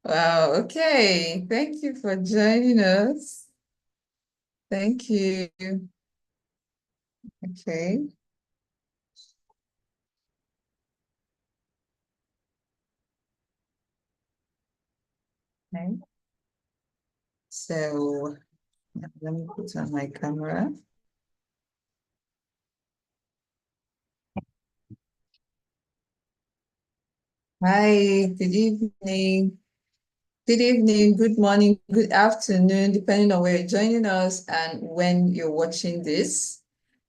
Wow, okay. Thank you for joining us. Thank you. Okay. Okay. So let me put on my camera. Hi, good evening. Good evening, good morning, good afternoon, depending on where you're joining us and when you're watching this.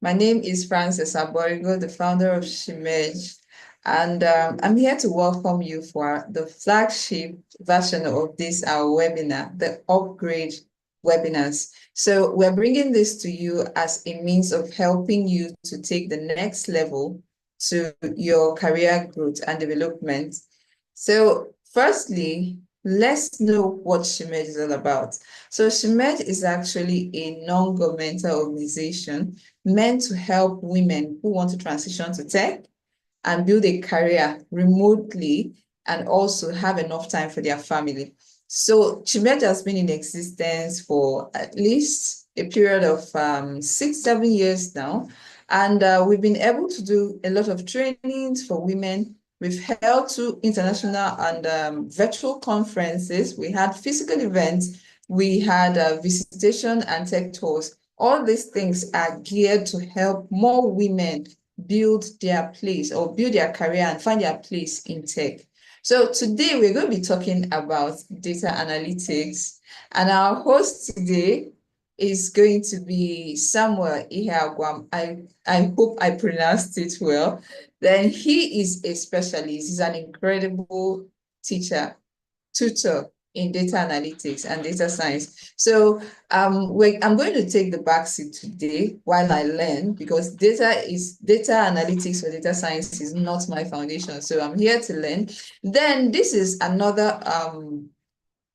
My name is Frances Aborigo, the founder of Shimej, and I'm here to welcome you for the flagship version of this, our webinar, the upgrade webinars. So we're bringing this to you as a means of helping you to take the next level to your career growth and development. So firstly, let's know what Shimed is all about. So Shimed is actually a non-governmental organization meant to help women who want to transition to tech and build a career remotely and also have enough time for their family. So Shimed has been in existence for at least a period of 6, 7 years now. And we've been able to do a lot of trainings for women. We've held two international and virtual conferences. We had physical events. We had visitation and tech tours. All these things are geared to help more women build their place or build their career and find their place in tech. So today we're going to be talking about data analytics, and our host today is going to be Samuel Iheagwam. I hope I pronounced it well. Then he is a specialist. He's an incredible teacher, tutor in data analytics and data science. So I'm going to take the backseat today while I learn, because data analytics or data science is not my foundation. So I'm here to learn. Then this is another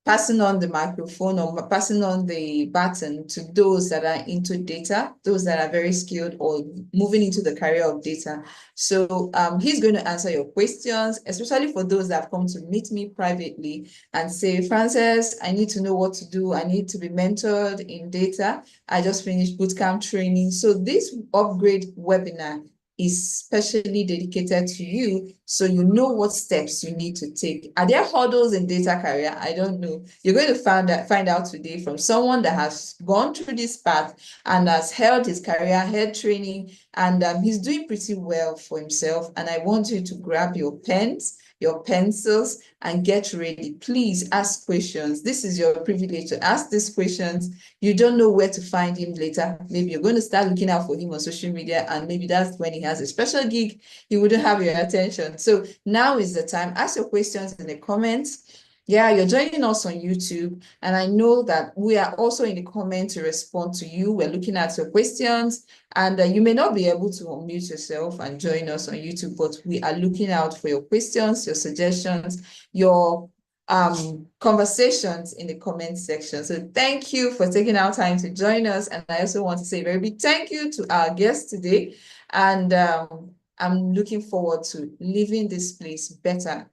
passing on the microphone or passing on the baton to those that are into data, those that are very skilled or moving into the career of data. So he's going to answer your questions, especially for those that have come to meet me privately and say, Frances, I need to know what to do. I need to be mentored in data. I just finished bootcamp training. So this upgrade webinar is specially dedicated to you, so you know what steps you need to take. Are there hurdles in data career? I don't know. You're going to find out today from someone that has gone through this path and has held his career, held training, and he's doing pretty well for himself. And I want you to grab your pens, your pencils, and get ready. Please ask questions. This is your privilege to ask these questions. You don't know where to find him later. Maybe you're going to start looking out for him on social media, and maybe that's when he has a special gig. He wouldn't have your attention. So now is the time. Ask your questions in the comments. Yeah, you're joining us on YouTube, and I know that we are also in the comment to respond to you. We're looking at your questions, and you may not be able to unmute yourself and join us on YouTube, but we are looking out for your questions, your suggestions, your conversations in the comment section. So thank you for taking our time to join us. And I also want to say a very big thank you to our guest today. And I'm looking forward to leaving this place better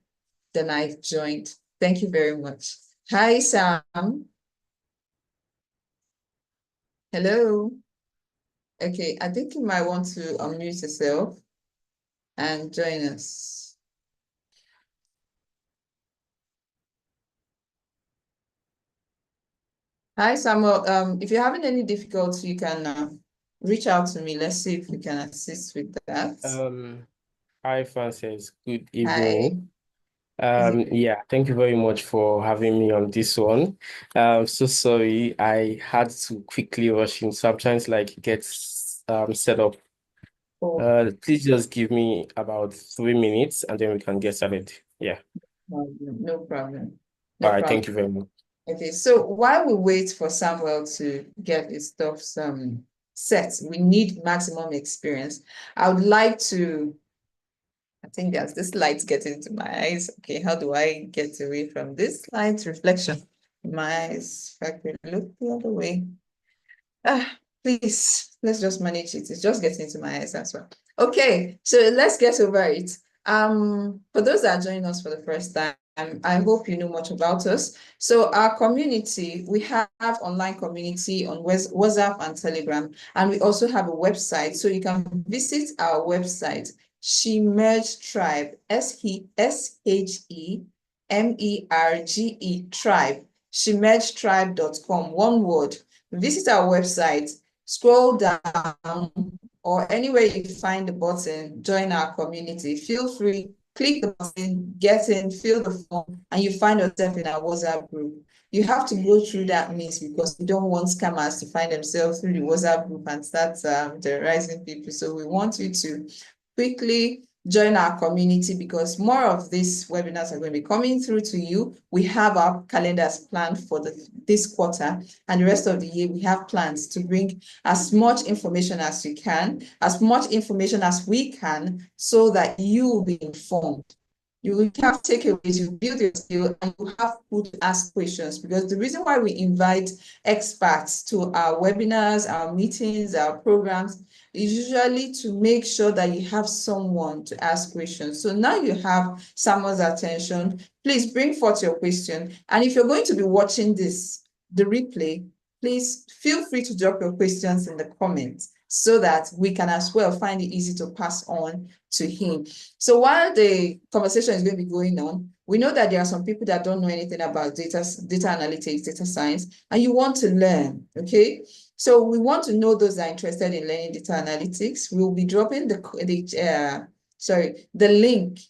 than I've joined. Thank you very much. Hi, Sam. Hello. Okay, I think you might want to unmute yourself and join us. Hi, Samuel. If you're having any difficulty, you can reach out to me. Let's see if we can assist with that. Um, Hi, Francis. Good Hi. evening. Yeah, thank you very much for having me on this one. So sorry, I had to quickly rush in, so I'm trying to like get set up. Oh, Please just give me about 3 minutes and then we can get started. Yeah. no problem. All No right, problem. thank you very much. Okay, so while we wait for Samuel to get his stuff set, we need maximum experience. I would like to, I think there's this light getting into my eyes. Okay, how do I get away from this light reflection in my eyes? If I could look the other way. Ah, please, let's just manage it. It's just getting into my eyes as well. Okay, so let's get over it. For those that are joining us for the first time, I hope you know much about us. So our community, we have online community on WhatsApp and Telegram, and we also have a website. So you can visit our website, Shemerge Tribe, SHEMERGE Tribe, shemergetribe.com, one word. Visit our website, scroll down, or anywhere you find the button, join our community. Feel free, click the button, get in, fill the form, and you find yourself in our WhatsApp group. You have to go through that means because we don't want scammers to find themselves through the WhatsApp group and start terrorizing people. So we want you to quickly join our community because more of these webinars are going to be coming through to you. We have our calendars planned for this quarter, and the rest of the year we have plans to bring as much information as you can, as much information as we can, so that you will be informed. You will have takeaways, you build your skill, and you have who to ask questions. Because the reason why we invite experts to our webinars, our meetings, our programs, is usually to make sure that you have someone to ask questions. So now you have Samuel's attention. Please bring forth your question. And if you're going to be watching the replay, please feel free to drop your questions in the comments so that we can as well find it easy to pass on to him. So while the conversation is going to be going on, we know that there are some people that don't know anything about data analytics, data science, and you want to learn, okay? So we want to know those that are interested in learning data analytics. We will be dropping the link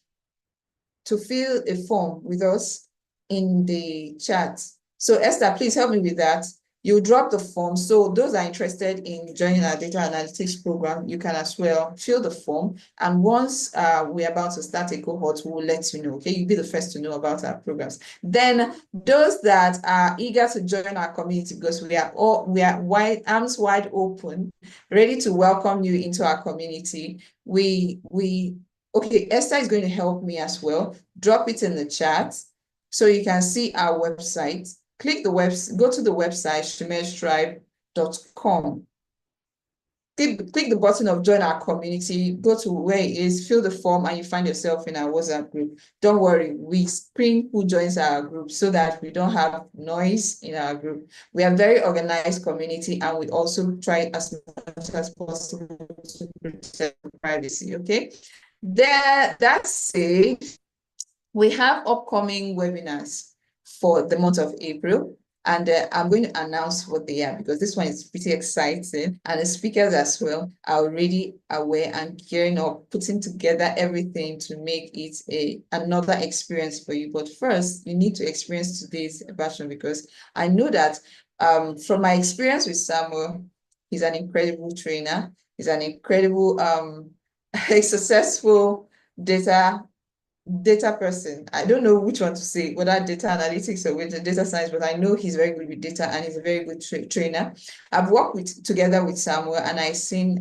to fill a form with us in the chat. So Esther, please help me with that. You drop the form. So those are interested in joining our data analytics program, you can as well fill the form. And once we're about to start a cohort, we will let you know, okay? You'll be the first to know about our programs. Then those that are eager to join our community, because we are arms wide open, ready to welcome you into our community. Okay, Esther is going to help me as well. Drop it in the chat so you can see our website. Click the website, go to the website, shemergetribe.com. Click the button of join our community, go to where it is, fill the form, and you find yourself in our WhatsApp group. Don't worry, we screen who joins our group so that we don't have noise in our group. We are a very organized community, and we also try as much as possible to protect privacy, okay? That said, we have upcoming webinars for the month of April, and I'm going to announce what they are because this one is pretty exciting, and the speakers as well are already aware and gearing up, putting together everything to make it another experience for you. But first, you need to experience today's version because I know that from my experience with Samuel, he's an incredible trainer. He's an incredible, a successful data person. I don't know which one to say, whether data analytics or whether data science, but I know he's very good with data and he's a very good trainer. I've worked together with Samuel and I've seen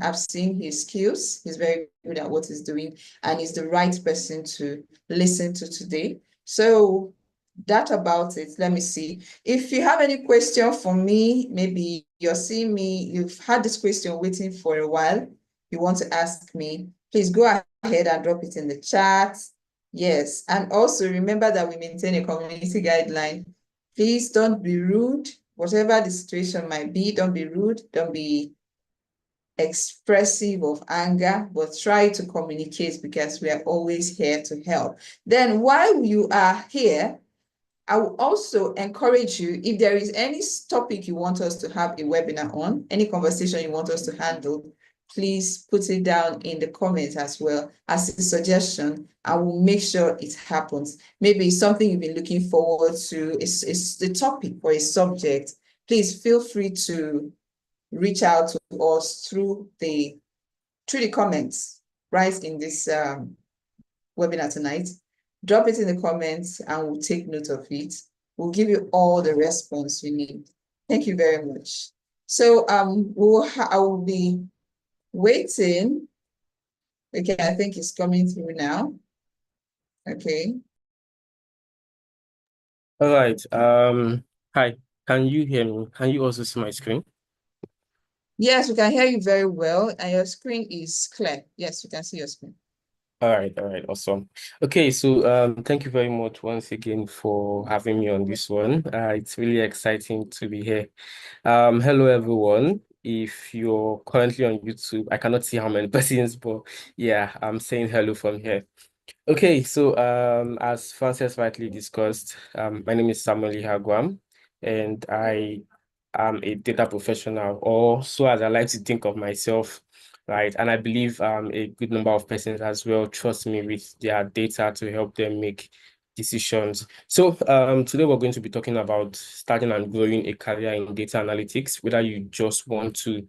his skills. He's very good at what he's doing and he's the right person to listen to today. So that about it. Let me see. If you have any question for me, maybe you're seeing me, you've had this question waiting for a while, you want to ask me, please go ahead and drop it in the chat. Yes, and also remember that we maintain a community guideline. Please don't be rude, whatever the situation might be, don't be rude, don't be expressive of anger, but try to communicate because we are always here to help. Then while you are here, I will also encourage you, if there is any topic you want us to have a webinar on, any conversation you want us to handle, please put it down in the comments as well as a suggestion. I will make sure it happens. Maybe it's something you've been looking forward to, it's the topic or a subject. Please feel free to reach out to us through the comments right in this webinar tonight. Drop it in the comments and we'll take note of it. We'll give you all the response you need. Thank you very much. So I will be waiting. Okay, I think it's coming through now. Okay. All right. Hi, can you hear me? Can you also see my screen? Yes, we can hear you very well, and your screen is clear. Yes, we can see your screen. All right, awesome. Okay, so thank you very much once again for having me on this one. It's really exciting to be here. Hello everyone. If you're currently on YouTube, I cannot see how many persons, but yeah, I'm saying hello from here. Okay, so as Frances rightly discussed, my name is Samuel Iheagwam, and I am a data professional, or so as I like to think of myself, right? And I believe a good number of persons as well trust me with their data to help them make decisions. So today we're going to be talking about starting and growing a career in data analytics, whether you just want to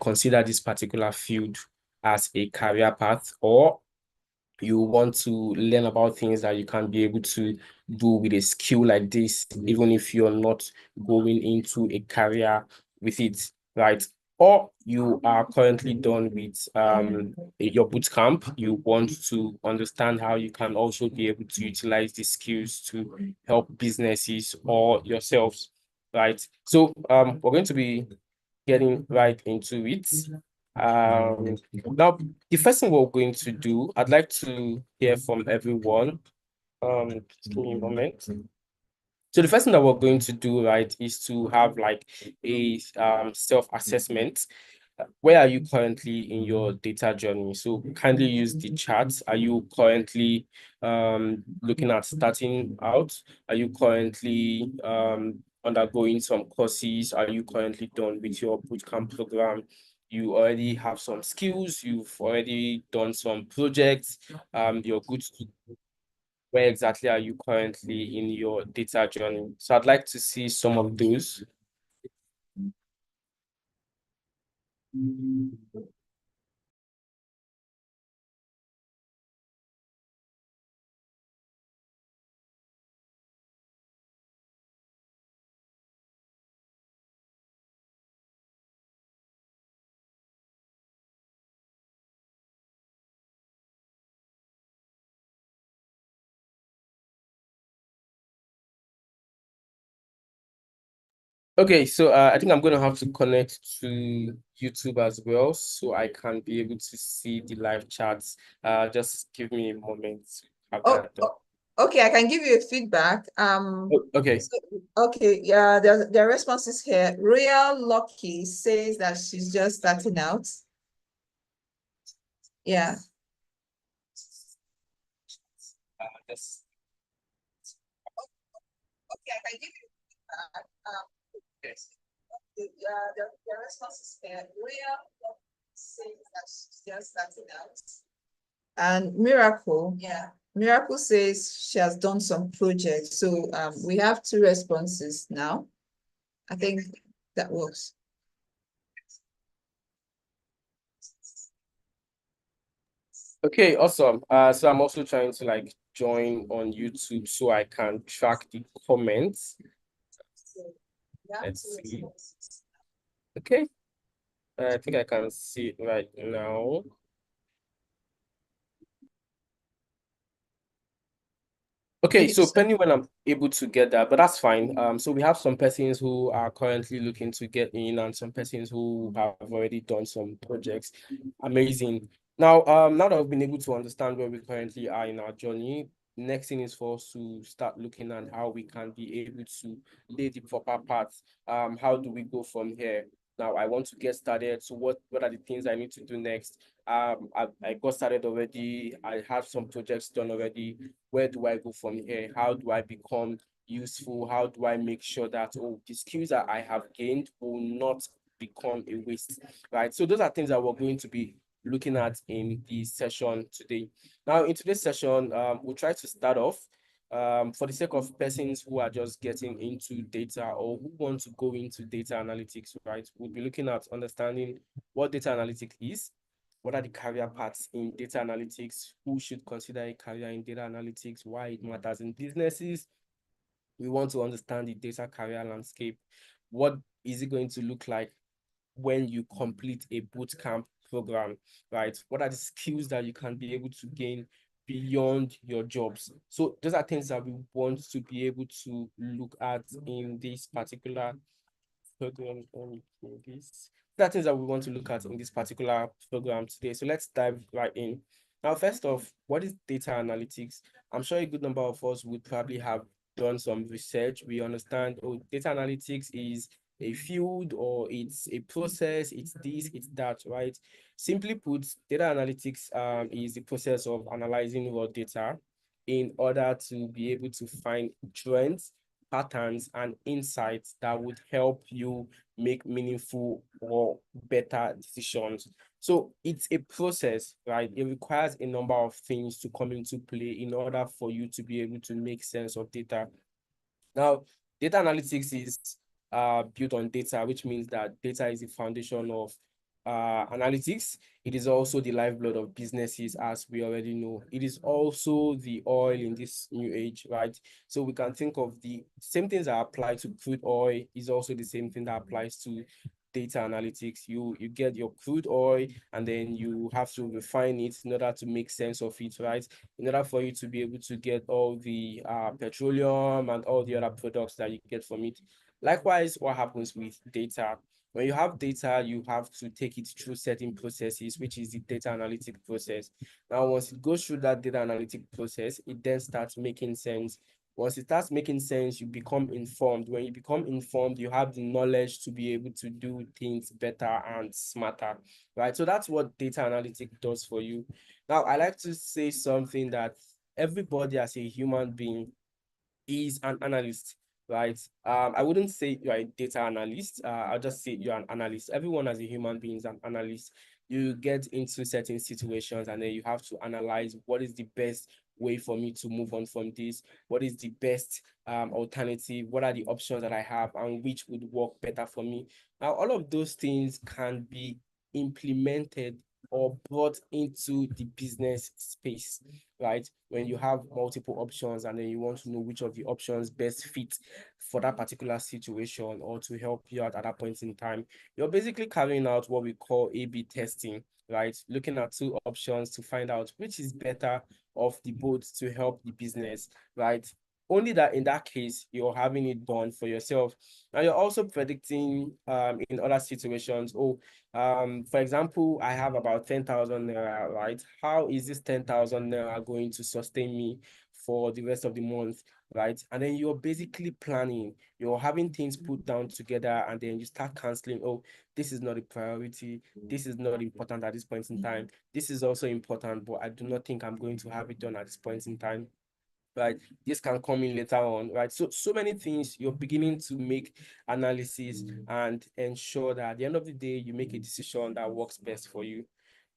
consider this particular field as a career path, or you want to learn about things that you can be able to do with a skill like this, even if you're not going into a career with it, right? Or you are currently done with your boot camp. You want to understand how you can also be able to utilize these skills to help businesses or yourselves, right? So we're going to be getting right into it. Now, the first thing we're going to do, I'd like to hear from everyone. Just give me a moment. So the first thing that we're going to do, right, is to have like a self-assessment. Where are you currently in your data journey? So kindly use the charts. Are you currently looking at starting out? Are you currently undergoing some courses? Are you currently done with your bootcamp program? You already have some skills, you've already done some projects, you're good to where exactly are you currently in your data journey? So I'd like to see some of those. Okay, so I think I'm going to have to connect to YouTube as well so I can be able to see the live chats. Just give me a moment to have Oh, that done. okay, I can give you a feedback. Okay. So, okay, yeah, there are responses here. Real Lucky says that she's just starting out. Yeah. Just, Okay, I can give you feedback. yes. The responses here. Real Lucky says that she's just starting out. And Miracle, yeah, Miracle says she has done some projects. So we have two responses now. I think that works. Okay, awesome. So I'm also trying to like join on YouTube so I can track the comments. So we have Let's two see. responses. Okay, I think I can see it right now. Okay, Did you so say? pending when I'm able to get that, but that's fine. So we have some persons who are currently looking to get in and some persons who have already done some projects. Amazing. Now that we've been able to understand where we currently are in our journey, next thing is for us to start looking at how we can be able to lay the proper path. How do we go from here? Now I want to get started. So what are the things I need to do next? I got started already. I have some projects done already. Where do I go from here? How do I become useful? How do I make sure that the skills that I have gained will not become a waste, right? So those are things that we're going to be looking at in the session today. Now, in today's session, we'll try to start off for the sake of persons who are just getting into data or who want to go into data analytics, right? We'll be looking at understanding what data analytics is, what are the career paths in data analytics, who should consider a career in data analytics, why it matters in businesses. We want to understand the data career landscape. What is it going to look like when you complete a bootcamp program, right? What are the skills that you can be able to gain beyond your jobs? So those are things that we want to be able to look at in this particular program. This. That things that we want to look at in this particular program today. So let's dive right in. Now, first off, what is data analytics? I'm sure a good number of us would probably have done some research. We understand, oh, data analytics is a field or it's a process, it's this, it's that, right? Simply put, data analytics is the process of analyzing raw data in order to be able to find trends, patterns, and insights that would help you make meaningful or better decisions. So it's a process, right? It requires a number of things to come into play in order for you to be able to make sense of data. Now, data analytics is built on data, which means that data is the foundation of analytics. It is also the lifeblood of businesses, as we already know. It is also the oil in this new age, right? So we can think of the same things that apply to crude oil is also the same thing that applies to data analytics. You get your crude oil and then you have to refine it in order to make sense of it, right? In order for you to be able to get all the petroleum and all the other products that you get from it. Likewise, what happens with data? When you have data, you have to take it through certain processes, which is the data analytic process. Now, once it goes through that data analytic process, it then starts making sense. Once it starts making sense, you become informed. When you become informed, you have the knowledge to be able to do things better and smarter, right? So that's what data analytic does for you. Now, I like to say something that everybody as a human being is an analyst, right? I wouldn't say you're a data analyst. I'll just say you're an analyst. Everyone as a human being is an analyst. You get into certain situations and then you have to analyze what is the best way for me to move on from this. What is the best alternative? What are the options that I have and which would work better for me? Now, all of those things can be implemented or brought into the business space, right? When you have multiple options and then you want to know which of the options best fit for that particular situation or to help you out at that point in time, you're basically carrying out what we call A/B testing, right? Looking at two options to find out which is better of the both to help the business, right? Only that in that case, you're having it done for yourself. And you're also predicting in other situations, oh, for example, I have about 10,000 naira, right? How is this 10,000 naira going to sustain me for the rest of the month, right? And then you're basically planning, you're having things put down together, and then you start canceling, oh, this is not a priority, this is not important at this point in time, this is also important, but I do not think I'm going to have it done at this point in time, right? This can come in later on, right? So many things you're beginning to make analysis and ensure that at the end of the day, you make a decision that works best for you.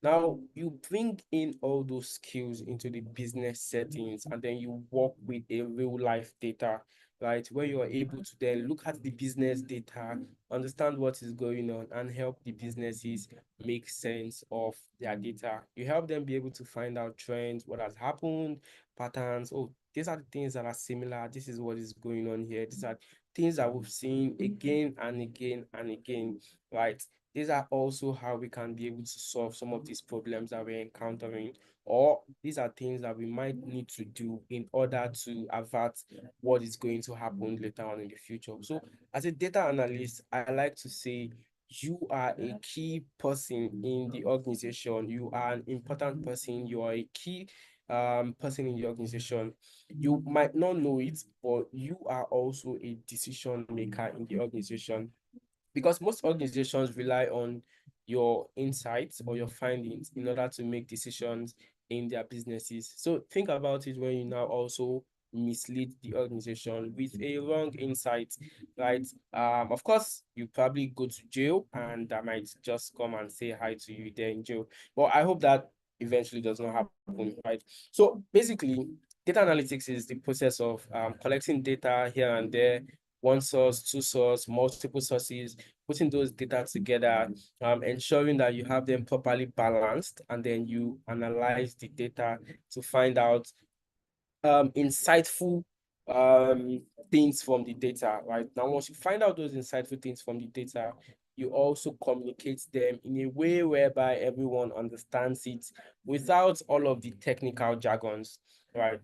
Now, you bring in all those skills into the business settings and then you work with a real life data, right? Where you are able to then look at the business data, understand what is going on, and help the businesses make sense of their data. You help them be able to find out trends, what has happened, patterns. Oh, these are the things that are similar. This is what is going on here. These are things that we've seen again and again and again, right? These are also how we can be able to solve some of these problems that we're encountering, or these are things that we might need to do in order to avert what is going to happen later on in the future. So, as a data analyst, I like to say you are a key person in the organization. You are an important person. You are a key person in the organization. You might not know it, but you are also a decision maker in the organization because most organizations rely on your insights or your findings in order to make decisions in their businesses. So think about it when you now also mislead the organization with a wrong insight, right? Of course, you probably go to jail and I might just come and say hi to you there in jail. But I hope that eventually does not happen, right? So basically, data analytics is the process of collecting data here and there, one source, two source, multiple sources, putting those data together, ensuring that you have them properly balanced, and then you analyze the data to find out insightful um, things from the data, right? Now, once you find out those insightful things from the data, you also communicate them in a way whereby everyone understands it without all of the technical jargons, right?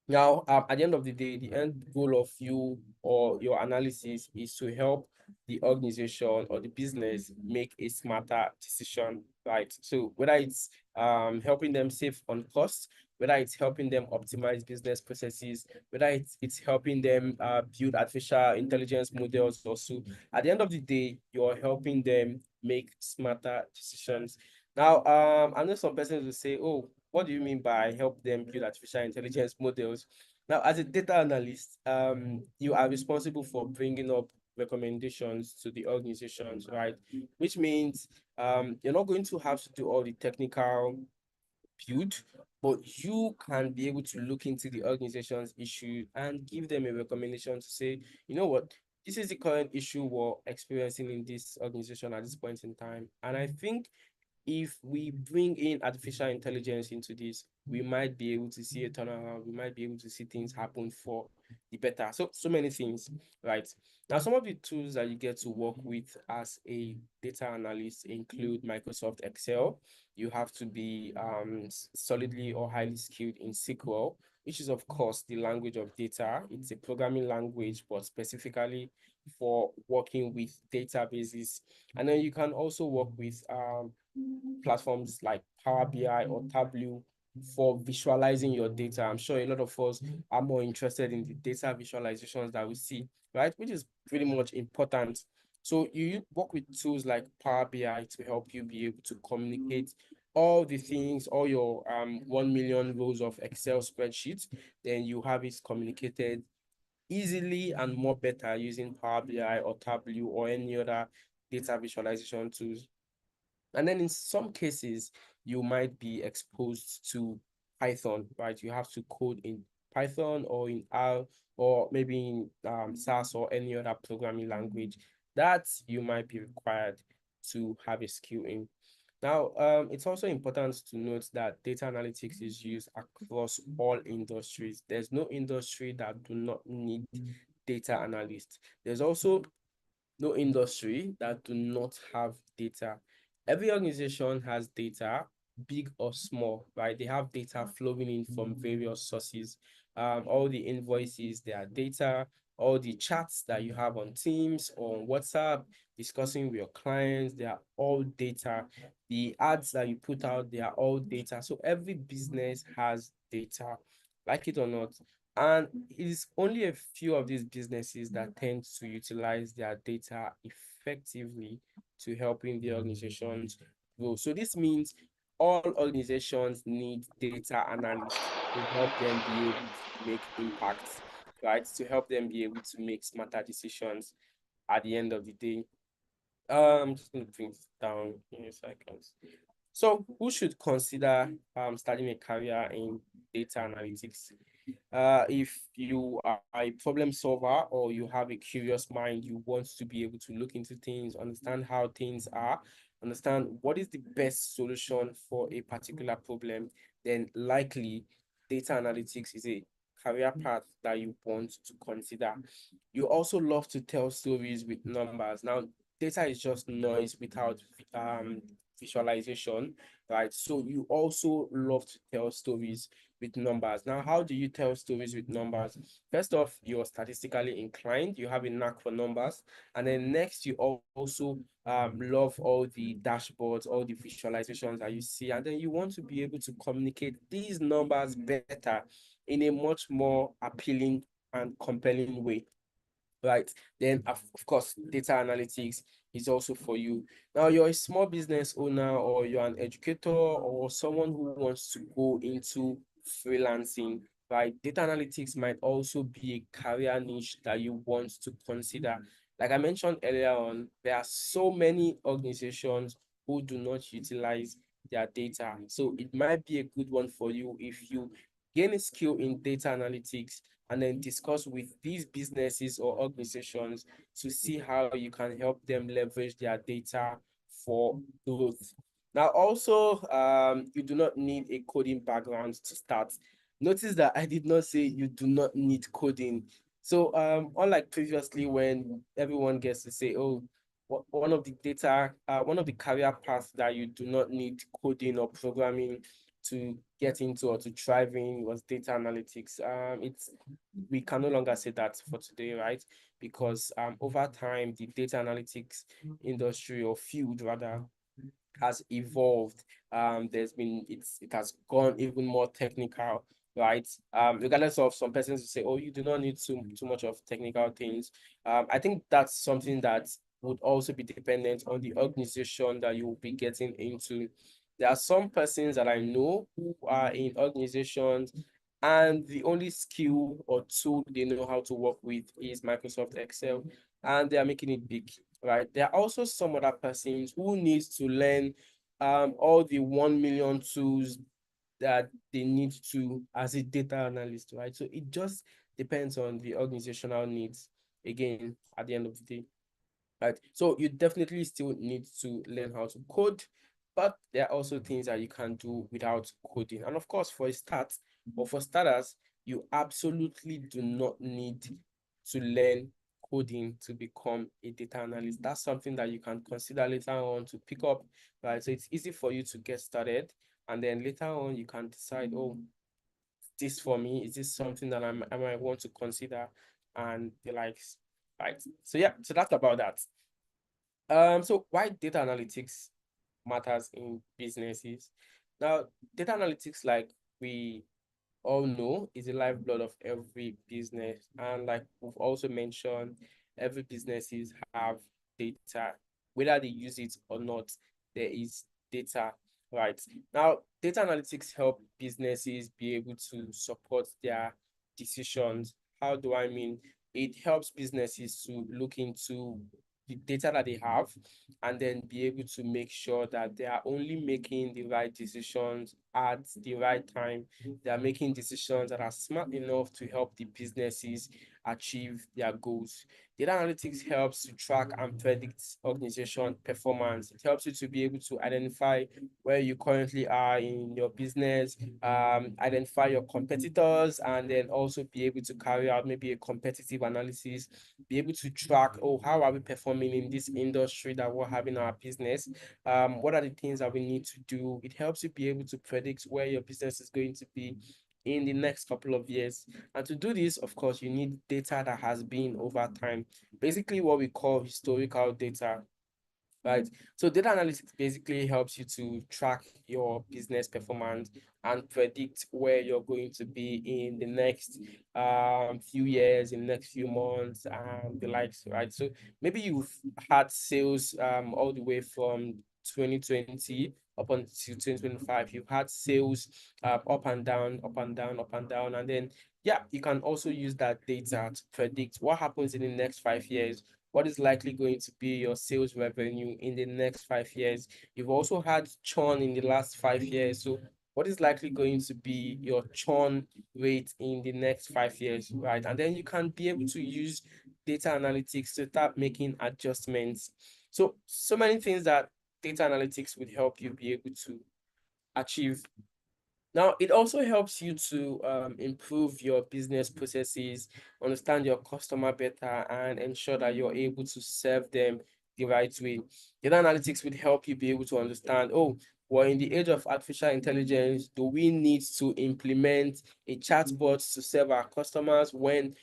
Now, at the end of the day, the end goal of you or your analysis is to help the organization or the business make a smarter decision. right? So whether it's helping them save on costs, whether it's helping them optimize business processes, whether it's helping them build artificial intelligence models also, at the end of the day, you're helping them make smarter decisions. Now, I know some persons will say, oh, what do you mean by help them build artificial intelligence models? Now, as a data analyst, you are responsible for bringing up recommendations to the organizations, right? Which means you're not going to have to do all the technical build, but you can be able to look into the organization's issue and give them a recommendation to say, you know what, this is the current issue we're experiencing in this organization at this point in time. And I think if we bring in artificial intelligence into this, we might be able to see a turnaround. We might be able to see things happen for the better. So many things, right? Now, some of the tools that you get to work with as a data analyst include Microsoft Excel. You have to be solidly or highly skilled in SQL, which is of course the language of data. It's a programming language, but specifically for working with databases. And then you can also work with platforms like Power BI or Tableau for visualizing your data. I'm sure a lot of us are more interested in the data visualizations that we see, right? Which is pretty much important. So you work with tools like Power BI to help you be able to communicate all the things, all your 1 million rows of Excel spreadsheets, then you have it communicated easily and more better using Power BI or Tableau or any other data visualization tools. And then in some cases, you might be exposed to Python, right? You have to code in Python or in R or maybe in SAS or any other programming language that you might be required to have a skill in. Now, it's also important to note that data analytics is used across all industries. There's no industry that do not need data analysts. There's also no industry that do not have data. Every organization has data, big or small, right? They have data flowing in from various sources. All the invoices, their data, all the chats that you have on Teams or on WhatsApp, discussing with your clients, they are all data. The ads that you put out, they are all data. So every business has data, like it or not. And it is only a few of these businesses that tend to utilize their data effectively to helping the organizations grow. So this means all organizations need data analysts to help them be able to make impacts, right? To help them be able to make smarter decisions at the end of the day. I'm just going to bring this down in a second. So who should consider starting a career in data analytics? If you are a problem solver or you have a curious mind, you want to be able to look into things, understand how things are, understand what is the best solution for a particular problem, then likely data analytics is a career path that you want to consider. You also love to tell stories with numbers. Now, data is just noise without visualization, right? So you also love to tell stories with numbers. Now, how do you tell stories with numbers? First off, you're statistically inclined, you have a knack for numbers. And then next, you also love all the dashboards, all the visualizations that you see. And then you want to be able to communicate these numbers better in a much more appealing and compelling way, right? Then, of course, data analytics is also for you. Now, you're a small business owner or you're an educator or someone who wants to go into freelancing, right? Data analytics might also be a career niche that you want to consider. Like I mentioned earlier on, there are so many organizations who do not utilize their data. So it might be a good one for you if you gain a skill in data analytics and then discuss with these businesses or organizations to see how you can help them leverage their data for growth. Now, also, you do not need a coding background to start. Notice that I did not say you do not need coding. So, unlike previously when everyone gets to say, oh, one of the career paths that you do not need coding or programming to get into or to thrive in was data analytics. We can no longer say that for today, right? Because over time, the data analytics industry or field rather has evolved. It has gone even more technical, right? Regardless of some persons who say, oh, you do not need too much of technical things. I think that's something that would also be dependent on the organization that you will be getting into. There are some persons that I know who are in organizations, and the only skill or tool they know how to work with is Microsoft Excel, and they are making it big, right? There are also some other persons who needs to learn all the 1 million tools that they need to as a data analyst, right? So it just depends on the organizational needs, again, at the end of the day. Right. So you definitely still need to learn how to code, but there are also things that you can do without coding. And of course, for a start, or for starters, you absolutely do not need to learn coding to become a data analyst. That's something that you can consider later on to pick up, right? So it's easy for you to get started, and then later on you can decide, oh, this for me? Is this something that I might want to consider? And the likes, right? So yeah, so that's about that. So why data analytics matters in businesses? Now, data analytics, like we all know, is the lifeblood of every business. And like we've also mentioned, every businesses have data, whether they use it or not, there is data, right? Now, data analytics help businesses be able to support their decisions. How do I mean? It helps businesses to look into the data that they have and then be able to make sure that they are only making the right decisions at the right time. They are making decisions that are smart enough to help the businesses achieve their goals. Data analytics helps to track and predict organization performance. It helps you to be able to identify where you currently are in your business, identify your competitors, and then also be able to carry out maybe a competitive analysis, be able to track, oh, how are we performing in this industry that we're having our business? What are the things that we need to do? It helps you be able to predict where your business is going to be in the next couple of years. And to do this, of course, you need data that has been over time, basically what we call historical data. Right. So data analytics basically helps you to track your business performance and predict where you're going to be in the next few years, in the next few months, and the likes, right? So maybe you've had sales all the way from 2020 up until 2025. You've had sales up and down, up and down, up and down. And then yeah, you can also use that data to predict what happens in the next 5 years, what is likely going to be your sales revenue in the next 5 years. You've also had churn in the last 5 years. So what is likely going to be your churn rate in the next 5 years, right? And then you can be able to use data analytics to start making adjustments. So many things that data analytics would help you be able to achieve. Now, it also helps you to improve your business processes, understand your customer better, and ensure that you're able to serve them the right way. Data analytics would help you be able to understand, oh, well, in the age of artificial intelligence, do we need to implement a chatbot to serve our customers when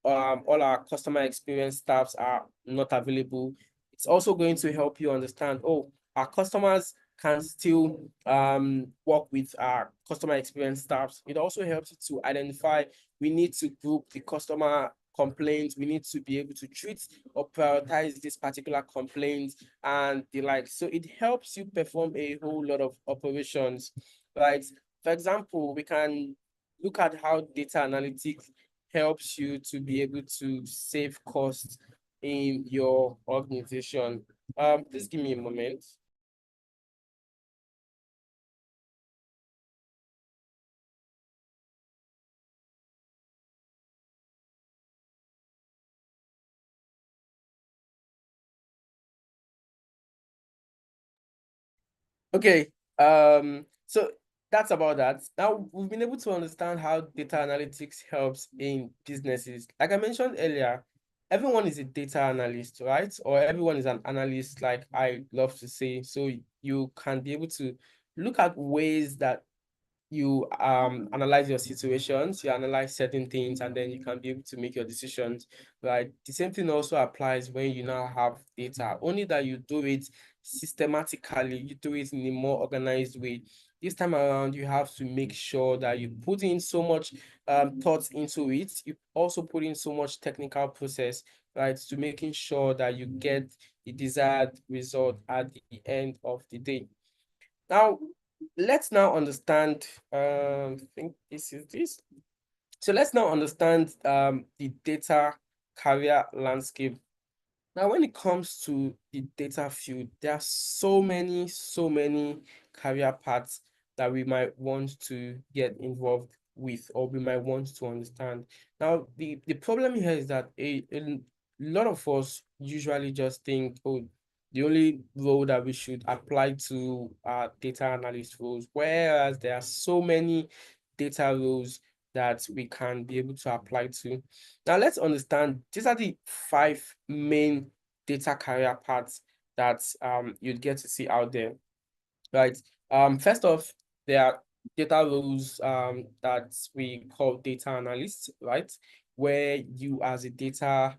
all our customer experience staffs are not available? It's also going to help you understand, oh, our customers can still work with our customer experience staffs. It also helps you to identify, we need to group the customer complaints, we need to be able to treat or prioritize this particular complaint and the like. So it helps you perform a whole lot of operations, right? For example, we can look at how data analytics helps you to be able to save costs in your organization. Please give me a moment. Okay. So that's about that. Now we've been able to understand how data analytics helps in businesses. Like I mentioned earlier, everyone is a data analyst, right? Or everyone is an analyst, like I love to say. So you can be able to look at ways that you analyze your situations, you analyze certain things, and then you can be able to make your decisions, right? The same thing also applies when you now have data, only that you do it systematically, you do it in a more organized way. This time around, you have to make sure that you put in so much thoughts into it. You also put in so much technical process, right, to making sure that you get the desired result at the end of the day. Now, let's now understand, I think this is this. So let's now understand the data career landscape. Now, when it comes to the data field, there are so many career paths that we might want to get involved with, or we might want to understand. Now, the problem here is that a lot of us usually just think, oh, the only role that we should apply to are data analyst roles, whereas there are so many data roles that we can be able to apply to. Now, let's understand these are the five main data career paths that you'd get to see out there, right? First off, there are data roles that we call data analysts, right? Where you, as a data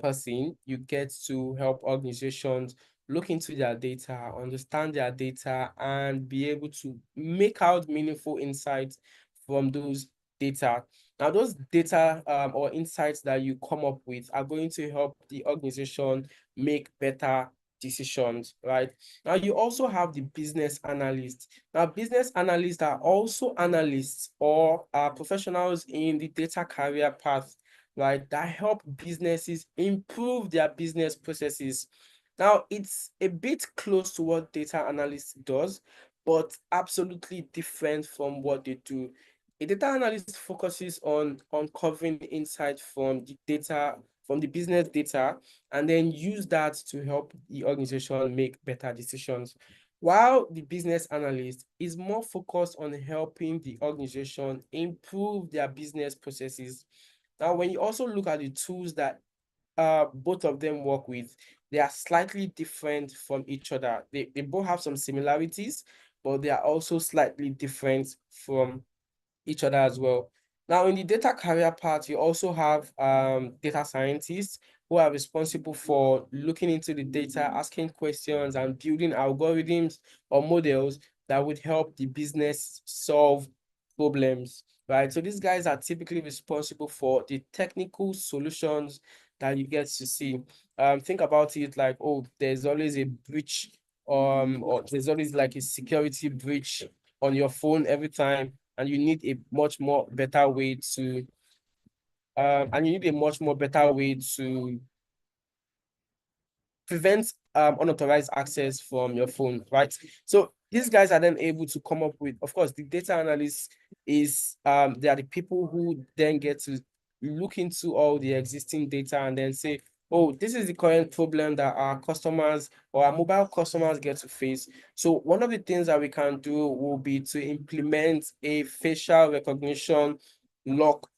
person, you get to help organizations look into their data, understand their data, and be able to make out meaningful insights from those data. Now, those data or insights that you come up with are going to help the organization make better decisions, right? Now, you also have the business analyst. Now, business analysts are also analysts or professionals in the data career path, right, that help businesses improve their business processes. Now, it's a bit close to what data analyst does, but absolutely different from what they do. A data analyst focuses on uncovering insight from the data, from the business data, and then use that to help the organization make better decisions. While the business analyst is more focused on helping the organization improve their business processes. Now, when you also look at the tools that both of them work with, they are slightly different from each other. They both have some similarities, but they are also slightly different from each other as well. Now, in the data career part, you also have data scientists who are responsible for looking into the data, asking questions, and building algorithms or models that would help the business solve problems, right? So these guys are typically responsible for the technical solutions that you get to see. Think about it like, oh, there's always a breach, or there's always like a security breach on your phone every time, and you need a much more better way to prevent unauthorized access from your phone, right? So these guys are then able to come up with, of course, the data analysts is they are the people who then get to look into all the existing data and then say, oh, this is the current problem that our customers or our mobile customers get to face. So one of the things that we can do will be to implement a facial recognition lock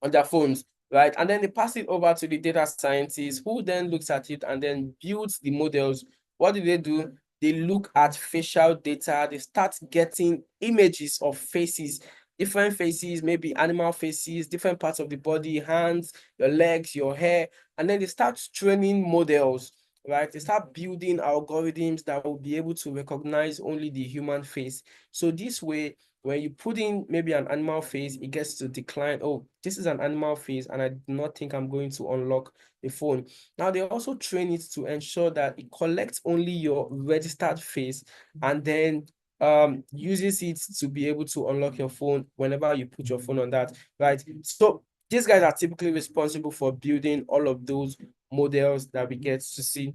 on their phones, right? And then they pass it over to the data scientists who then looks at it and then builds the models. What do? They look at facial data. They start getting images of faces, different faces, maybe animal faces, different parts of the body, hands, your legs, your hair, and then they start training models, right? They start building algorithms that will be able to recognize only the human face. So this way, when you put in maybe an animal face, it gets to decline. Oh, this is an animal face, and I do not think I'm going to unlock the phone. Now, they also train it to ensure that it collects only your registered face and then uses it to be able to unlock your phone whenever you put your phone on that, right? So these guys are typically responsible for building all of those models that we get to see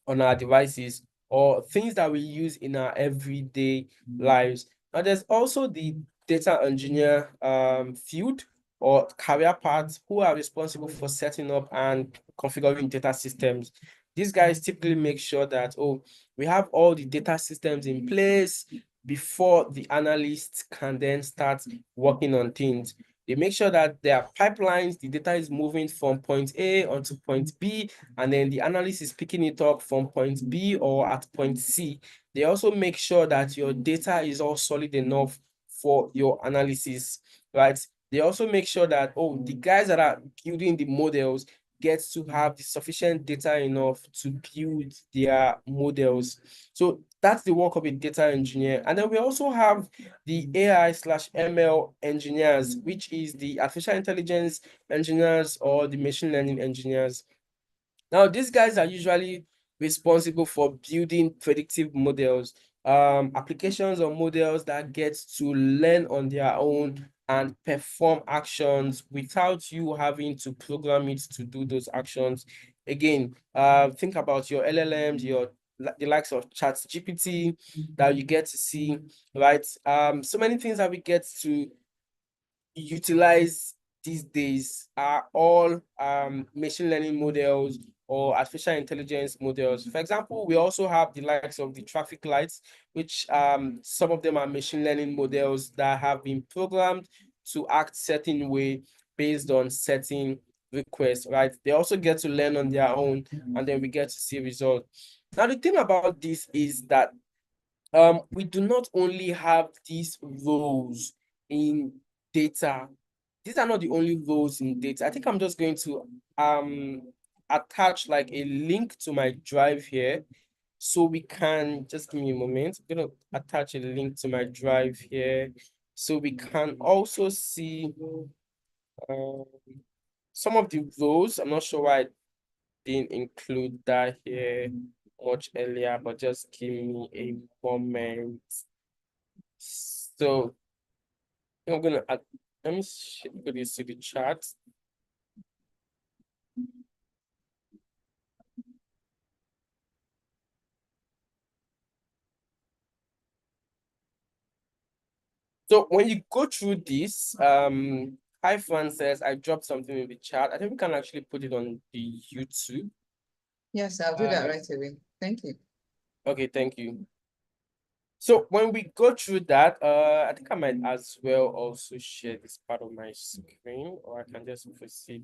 on our devices or things that we use in our everyday lives. Now, there's also the data engineer field or career paths who are responsible for setting up and configuring data systems. These guys typically make sure that, oh, we have all the data systems in place before the analysts can then start working on things. They make sure that there are pipelines, the data is moving from point A onto point B, and then the analyst is picking it up from point B or at point C. They also make sure that your data is all solid enough for your analysis, right? They also make sure that, oh, the guys that are building the models, get to have the sufficient data enough to build their models. So that's the work of a data engineer. And then we also have the AI/ML engineers, which is the artificial intelligence engineers or the machine learning engineers. Now, these guys are usually responsible for building predictive models, applications or models that get to learn on their own and perform actions without you having to program it to do those actions. Again, think about your LLMs, the likes of ChatGPT that you get to see, right? So many things that we get to utilize these days are all machine learning models or artificial intelligence models. For example, we also have the likes of the traffic lights, which some of them are machine learning models that have been programmed to act certain way based on certain requests, right? They also get to learn on their own, and then we get to see results. Now, the thing about this is that we do not only have these roles in data. These are not the only roles in data. I think I'm just going to attach like a link to my drive here. So we can just give me a moment. I'm gonna attach a link to my drive here. So we can also see um, some of the roles. I'm not sure why I didn't include that here much earlier, but just give me a moment. So I'm gonna add, let me put this to the chat. So when you go through this, hi Fran says I dropped something in the chat. I think we can actually put it on the YouTube. Yes, I'll do that right away. Thank you. Okay, thank you. So when we go through that, I think I might as well also share this part of my screen, or I can just proceed.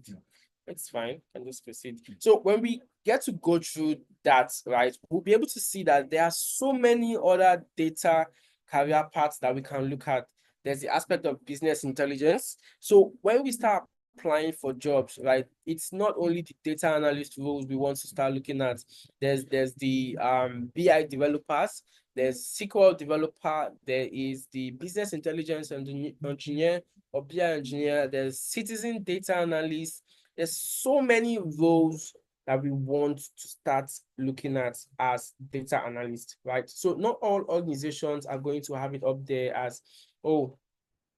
It's fine, I can just proceed. So when we get to go through that, right, we'll be able to see that there are so many other data career paths that we can look at. There's the aspect of business intelligence. So when we start applying for jobs, right, it's not only the data analyst roles we want to start looking at. There's the BI developers, there's SQL developer, there is the business intelligence engineer or BI engineer, there's citizen data analyst. There's so many roles that we want to start looking at as data analyst, right? So not all organizations are going to have it up there as, oh,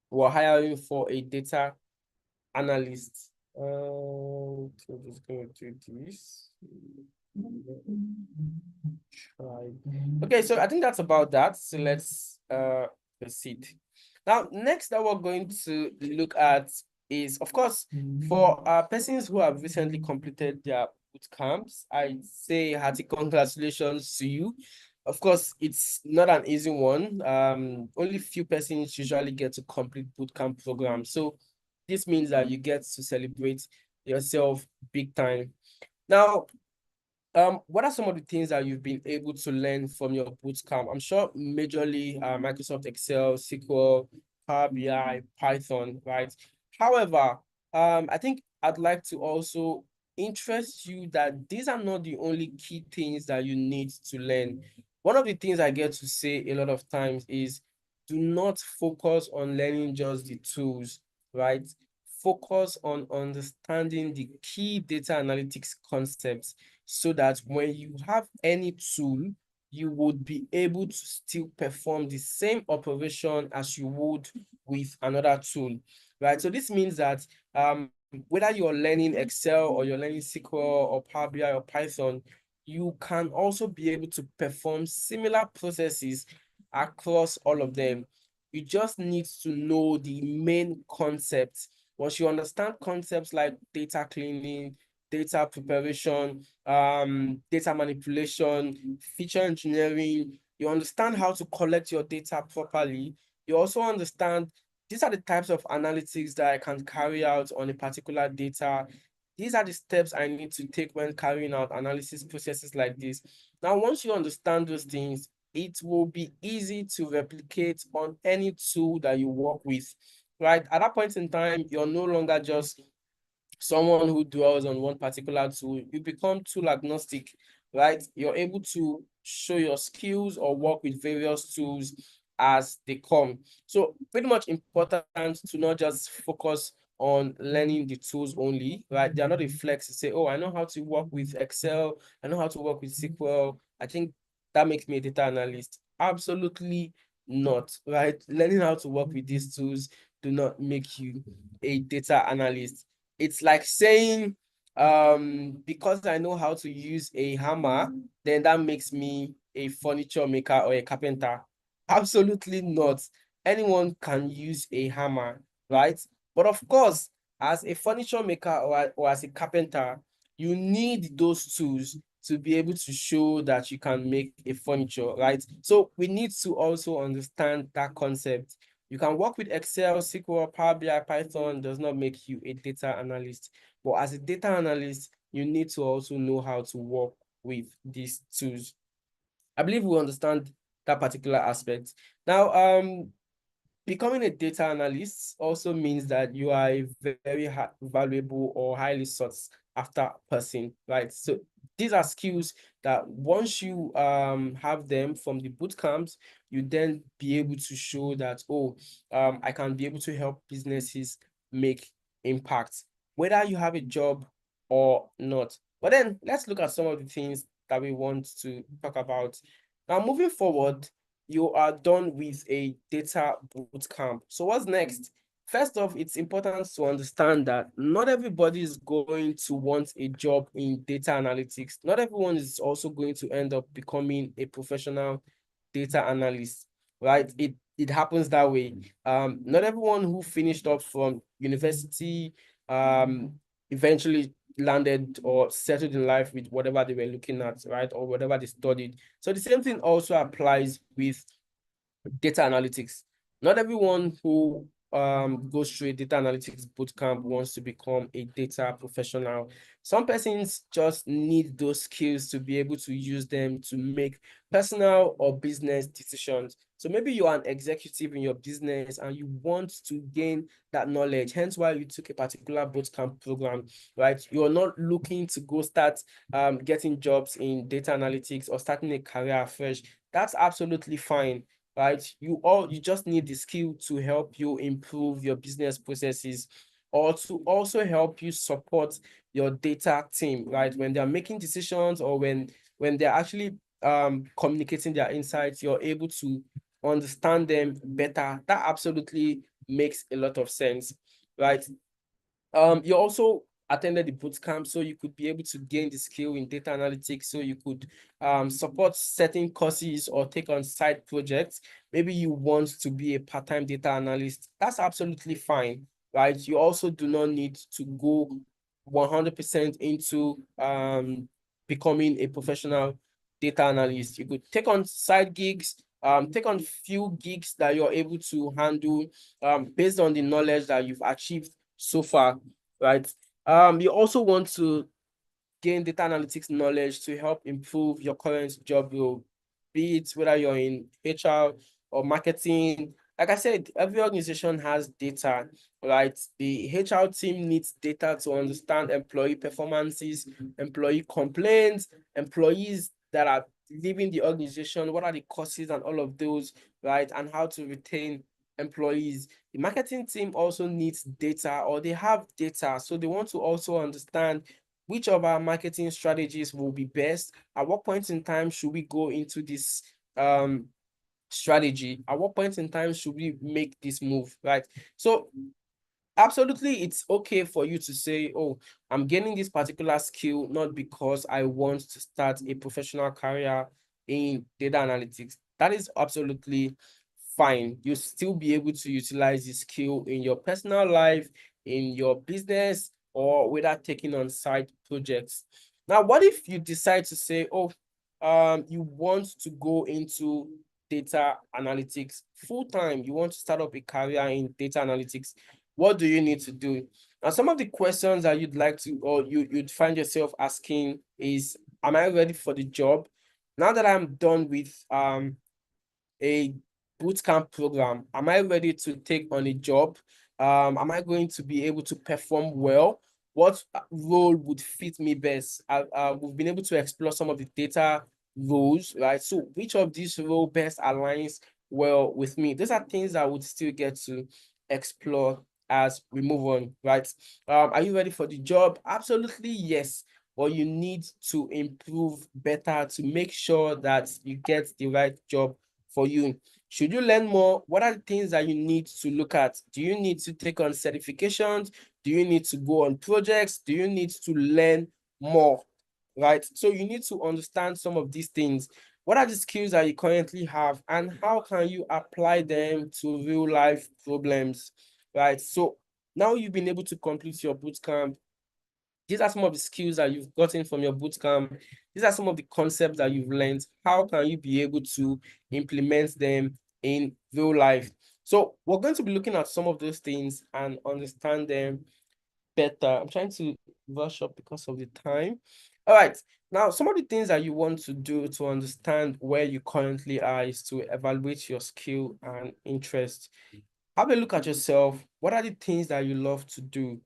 we're hiring for a data analyst. So just going to do this. Okay, so I think that's about that. So let's proceed. Now, next that we're going to look at is, of course, for persons who have recently completed their boot camps, I say hearty congratulations to you. Of course, it's not an easy one. Only few persons usually get to complete bootcamp programs. So this means that you get to celebrate yourself big time. Now, what are some of the things that you've been able to learn from your bootcamp? I'm sure majorly Microsoft Excel, SQL, Power BI, Python, right? However, I think I'd like to also interest you that these are not the only key things that you need to learn. One of the things I get to say a lot of times is do not focus on learning just the tools, right? Focus on understanding the key data analytics concepts so that when you have any tool, you would be able to still perform the same operation as you would with another tool, right? So this means that whether you're learning Excel or you're learning SQL or Power BI or Python, you can also be able to perform similar processes across all of them. You just need to know the main concepts. Once you understand concepts like data cleaning, data preparation, data manipulation, feature engineering, you understand how to collect your data properly. You also understand these are the types of analytics that I can carry out on a particular data. These are the steps I need to take when carrying out analysis processes like this. Now, once you understand those things, it will be easy to replicate on any tool that you work with, right? At that point in time, you're no longer just someone who dwells on one particular tool, you become tool agnostic, right? You're able to show your skills or work with various tools as they come. So pretty much important to not just focus on learning the tools only, right? They are not a flex to say, oh, I know how to work with Excel, I know how to work with SQL. I think that makes me a data analyst. Absolutely not, right? Learning how to work with these tools do not make you a data analyst. It's like saying, because I know how to use a hammer, then that makes me a furniture maker or a carpenter. Absolutely not. Anyone can use a hammer, right? But of course, as a furniture maker or as a carpenter, you need those tools to be able to show that you can make a furniture, right? So we need to also understand that concept. You can work with Excel, SQL, Power BI, Python does not make you a data analyst. But as a data analyst, you need to also know how to work with these tools. I believe we understand that particular aspect. Now, becoming a data analyst also means that you are a very valuable or highly sought after person, right? So these are skills that once you have them from the boot camps, you then be able to show that, oh, I can be able to help businesses make impact, whether you have a job or not. But then let's look at some of the things that we want to talk about. Now, moving forward, you are done with a data bootcamp. So what's next? First off, it's important to understand that not everybody is going to want a job in data analytics. Not everyone is also going to end up becoming a professional data analyst, right? It happens that way. Not everyone who finished up from university eventually landed or settled in life with whatever they were looking at, right? Or whatever they studied. So the same thing also applies with data analytics. Not everyone who goes through a data analytics bootcamp wants to become a data professional. Some persons just need those skills to be able to use them to make personal or business decisions. So maybe you're an executive in your business and you want to gain that knowledge, hence why you took a particular bootcamp program, right? You're not looking to go start getting jobs in data analytics or starting a career afresh. That's absolutely fine, right? You just need the skill to help you improve your business processes or to also help you support your data team, right? When they're making decisions or when they're actually communicating their insights, you're able to understand them better. That absolutely makes a lot of sense, right? You also attended the boot camp, so you could be able to gain the skill in data analytics, so you could support certain courses or take on side projects. Maybe you want to be a part-time data analyst. That's absolutely fine, right? You also do not need to go 100% into becoming a professional data analyst. You could take on side gigs, take on few gigs that you're able to handle based on the knowledge that you've achieved so far, right? You also want to gain data analytics knowledge to help improve your current job role, be it whether you're in HR or marketing. Like I said, every organization has data, right? The HR team needs data to understand employee performances, employee complaints, employees that are leaving the organization, what are the causes and all of those, right? And how to retain employees. The marketing team also needs data, or they have data, so they want to also understand which of our marketing strategies will be best. At what point in time should we go into this strategy? At what point in time should we make this move, right? So absolutely, it's okay for you to say, oh, I'm gaining this particular skill not because I want to start a professional career in data analytics. That is absolutely fine. You'll still be able to utilize this skill in your personal life, in your business, or without taking on side projects. Now, what if you decide to say, oh, you want to go into data analytics full time? You want to start up a career in data analytics. What do you need to do? Now, some of the questions that you'd like to, or you'd find yourself asking is, am I ready for the job? Now that I'm done with a bootcamp program, am I ready to take on a job? Am I going to be able to perform well? what role would fit me best. We've been able to explore some of the data roles, right? So which of these role best aligns well with me? Those are things I would still get to explore as we move on, right? Are you ready for the job? Absolutely, yes. But you need to improve better to make sure that you get the right job for you. Should you learn more? What are the things that you need to look at? Do you need to take on certifications? Do you need to go on projects? Do you need to learn more? Right? So you need to understand some of these things. What are the skills that you currently have, and how can you apply them to real life problems? Right? So now you've been able to complete your bootcamp. These are some of the skills that you've gotten from your bootcamp. These are some of the concepts that you've learned. How can you be able to implement them in real life? So we're going to be looking at some of those things and understand them better. I'm trying to rush up because of the time. All right. Now, some of the things that you want to do to understand where you currently are is to evaluate your skill and interest. Have a look at yourself. What are the things that you love to do?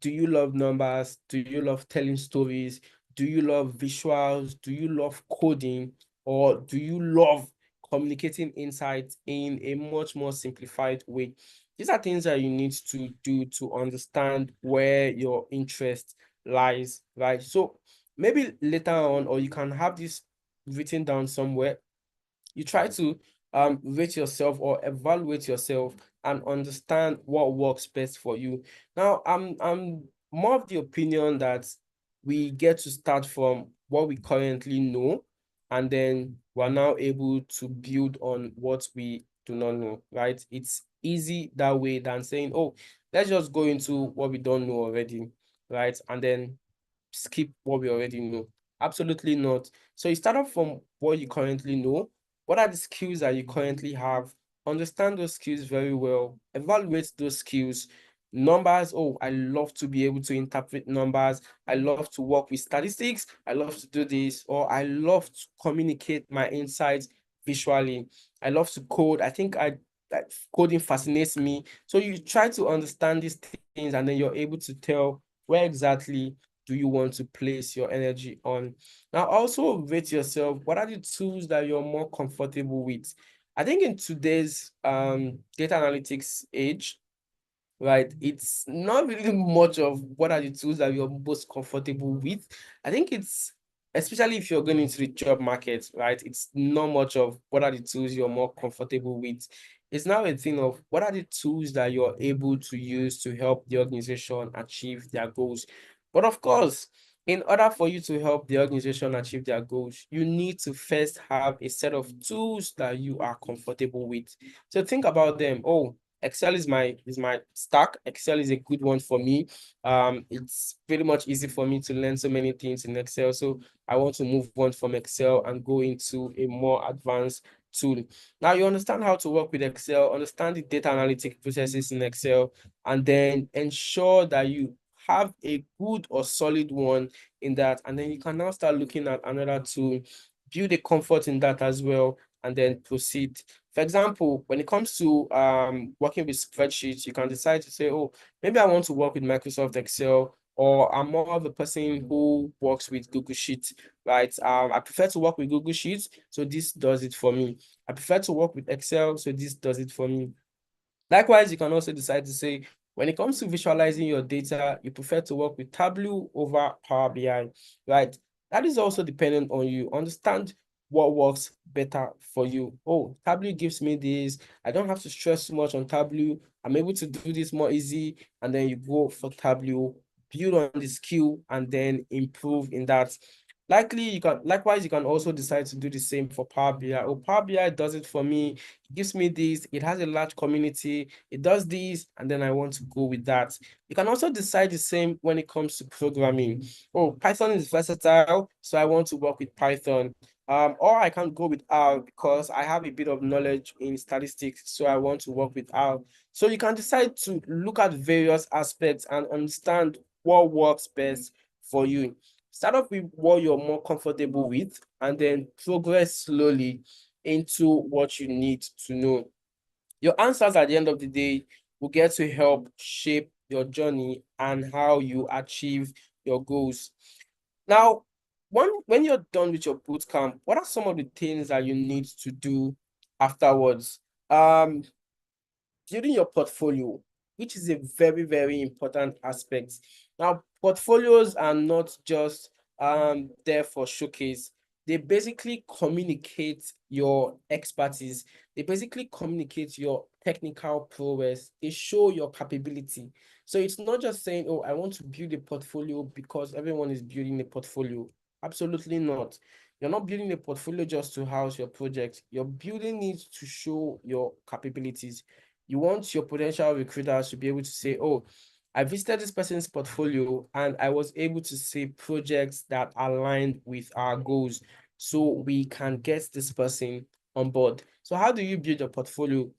Do you love numbers? Do you love telling stories? Do you love visuals? Do you love coding? Or do you love communicating insights in a much more simplified way? These are things that you need to do to understand where your interest lies, right? So maybe later on, or you can have this written down somewhere. You try to rate yourself or evaluate yourself and understand what works best for you. Now, I'm more of the opinion that we get to start from what we currently know, and then we're now able to build on what we do not know, right? It's easy that way than saying, oh, let's just go into what we don't know already, right? And then skip what we already know. Absolutely not. So you start off from what you currently know. What are the skills that you currently have? Understand those skills very well. Evaluate those skills. Numbers. Oh, I love to be able to interpret numbers. I love to work with statistics. I love to do this, or I love to communicate my insights visually. I love to code. I think that coding fascinates me. So you try to understand these things, and then you're able to tell where exactly do you want to place your energy on. Now, also rate yourself. What are the tools that you're more comfortable with? I think in today's data analytics age, right, it's not really much of what are the tools that you're most comfortable with. I think it's, especially if you're going into the job market, right, it's not much of what are the tools you're more comfortable with. It's now a thing of what are the tools that you're able to use to help the organization achieve their goals. But of course, in order for you to help the organization achieve their goals, you need to first have a set of tools that you are comfortable with. So think about them. Oh, Excel is my stack. Excel is a good one for me. It's pretty much easy for me to learn so many things in Excel. So I want to move on from Excel and go into a more advanced tool. Now you understand how to work with Excel, understand the data analytic processes in Excel, and then ensure that you have a good or solid one in that. And then you can now start looking at another tool, build a comfort in that as well, and then proceed. For example, when it comes to working with spreadsheets, you can decide to say, oh, maybe I want to work with Microsoft Excel, or I'm more of a person who works with Google Sheets, right? I prefer to work with Google Sheets, so this does it for me. I prefer to work with Excel, so this does it for me. Likewise, you can also decide to say, when it comes to visualizing your data, you prefer to work with Tableau over Power BI, right? That is also dependent on you. Understand what works better for you. Oh, Tableau gives me this. I don't have to stress too much on Tableau. I'm able to do this more easy. And then you go for Tableau, build on the skill, and then improve in that. Likewise, you can also decide to do the same for Power BI. Oh, Power BI does it for me. It gives me this. It has a large community. It does this, and then I want to go with that. You can also decide the same when it comes to programming. Oh, Python is versatile, so I want to work with Python. Or I can go with R because I have a bit of knowledge in statistics, so I want to work with R. So you can decide to look at various aspects and understand what works best for you. Start off with what you're more comfortable with, and then progress slowly into what you need to know. Your answers at the end of the day will get to help shape your journey and how you achieve your goals. Now, when you're done with your bootcamp, what are some of the things that you need to do afterwards? Um, Building your portfolio, which is a very, very important aspect. Now, portfolios are not just there for showcase. They basically communicate your expertise. They basically communicate your technical prowess. They show your capability. So it's not just saying, oh, I want to build a portfolio because everyone is building a portfolio. Absolutely not. You're not building a portfolio just to house your project. You're building it to show your capabilities. You want your potential recruiters to be able to say, oh, I visited this person's portfolio and I was able to see projects that aligned with our goals so we can get this person on board. So how do you build your portfolio?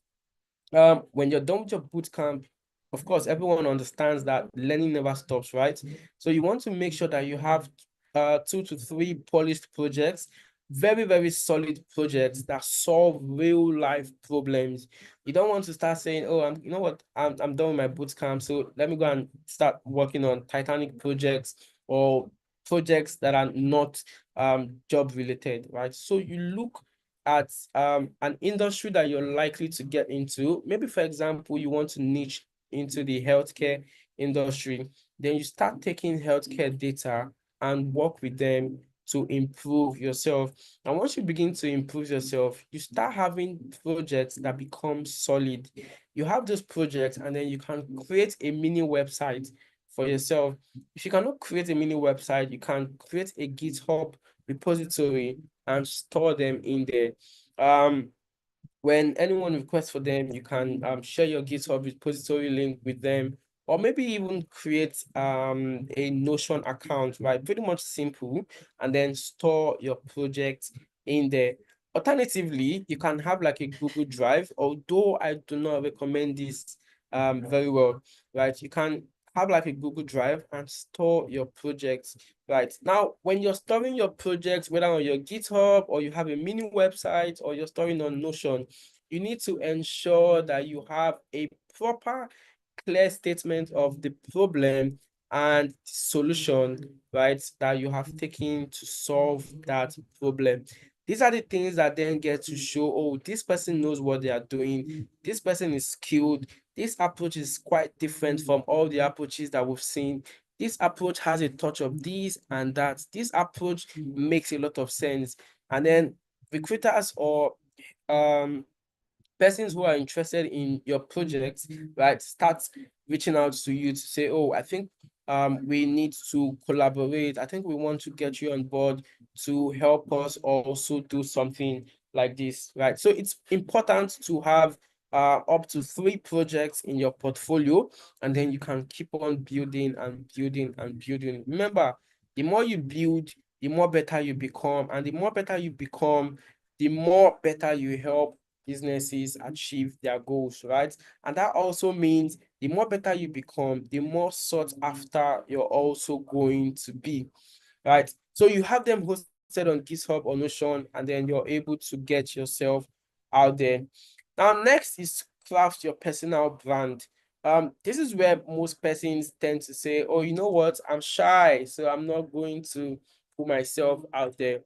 When you're done with your boot camp, of course, everyone understands that learning never stops, right? So you want to make sure that you have 2 to 3 polished projects, very, very solid projects that solve real life problems. You don't want to start saying, oh, you know what, I'm done with my boot camp, so let me go and start working on Titanic projects or projects that are not job related, right? So you look at an industry that you're likely to get into. Maybe, for example, you want to niche into the healthcare industry. Then you start taking healthcare data and work with them to improve yourself. And once you begin to improve yourself, you start having projects that become solid. You have those projects, and then you can create a mini website for yourself. If you cannot create a mini website, you can create a GitHub repository and store them in there. Um, when anyone requests for them, you can share your GitHub repository link with them, or maybe even create a Notion account, right? Pretty much simple, and then store your project in there. Alternatively, you can have like a Google Drive, although I do not recommend this very well, right? You can have like a Google Drive and store your projects. Right. Now, when you're storing your projects, whether on your GitHub or you have a mini website or you're storing on Notion, you need to ensure that you have a proper, clear statement of the problem and solution, right, that you have taken to solve that problem. These are the things that then get to show, oh, this person knows what they are doing. This person is skilled. This approach is quite different from all the approaches that we've seen. This approach has a touch of this and that. This approach makes a lot of sense. And then recruiters or um persons who are interested in your project, right, start reaching out to you to say, oh, I think we need to collaborate. I think we want to get you on board to help us also do something like this, right? So it's important to have up to 3 projects in your portfolio, and then you can keep on building and building and building. Remember, the more you build, the more better you become, and the more better you become, the more better you help businesses achieve their goals, right? And that also means the more better you become, the more sought after you're also going to be, right? So you have them hosted on GitHub or Notion, and then you're able to get yourself out there. Now, next is craft your personal brand. This is where most persons tend to say, oh, you know what, I'm shy, so I'm not going to put myself out there.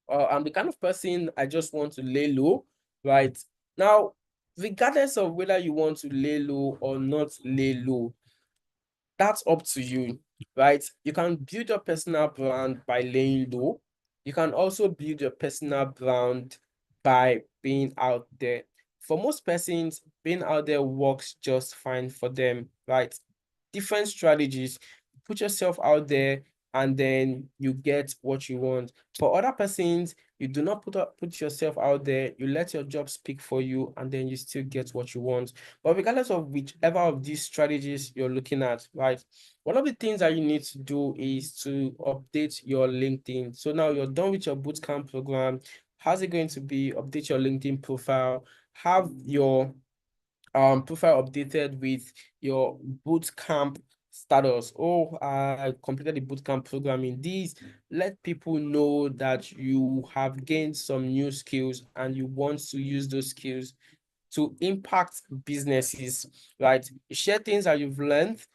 I'm the kind of person I just want to lay low, right? Now, regardless of whether you want to lay low or not lay low, that's up to you, right? You can build your personal brand by laying low. You can also build your personal brand by being out there. For most persons, being out there works just fine for them, right? Different strategies. Put yourself out there and then you get what you want. For other persons, you do not put yourself out there, you let your job speak for you, and then you still get what you want. But regardless of whichever of these strategies you're looking at, right, one of the things that you need to do is to update your LinkedIn. So now you're done with your bootcamp program. How's it going to be? Update your LinkedIn profile, have your profile updated with your boot camp status. Oh, I completed the boot camp program in this. Let people know that you have gained some new skills and you want to use those skills to impact businesses, right? Share things that you've learned.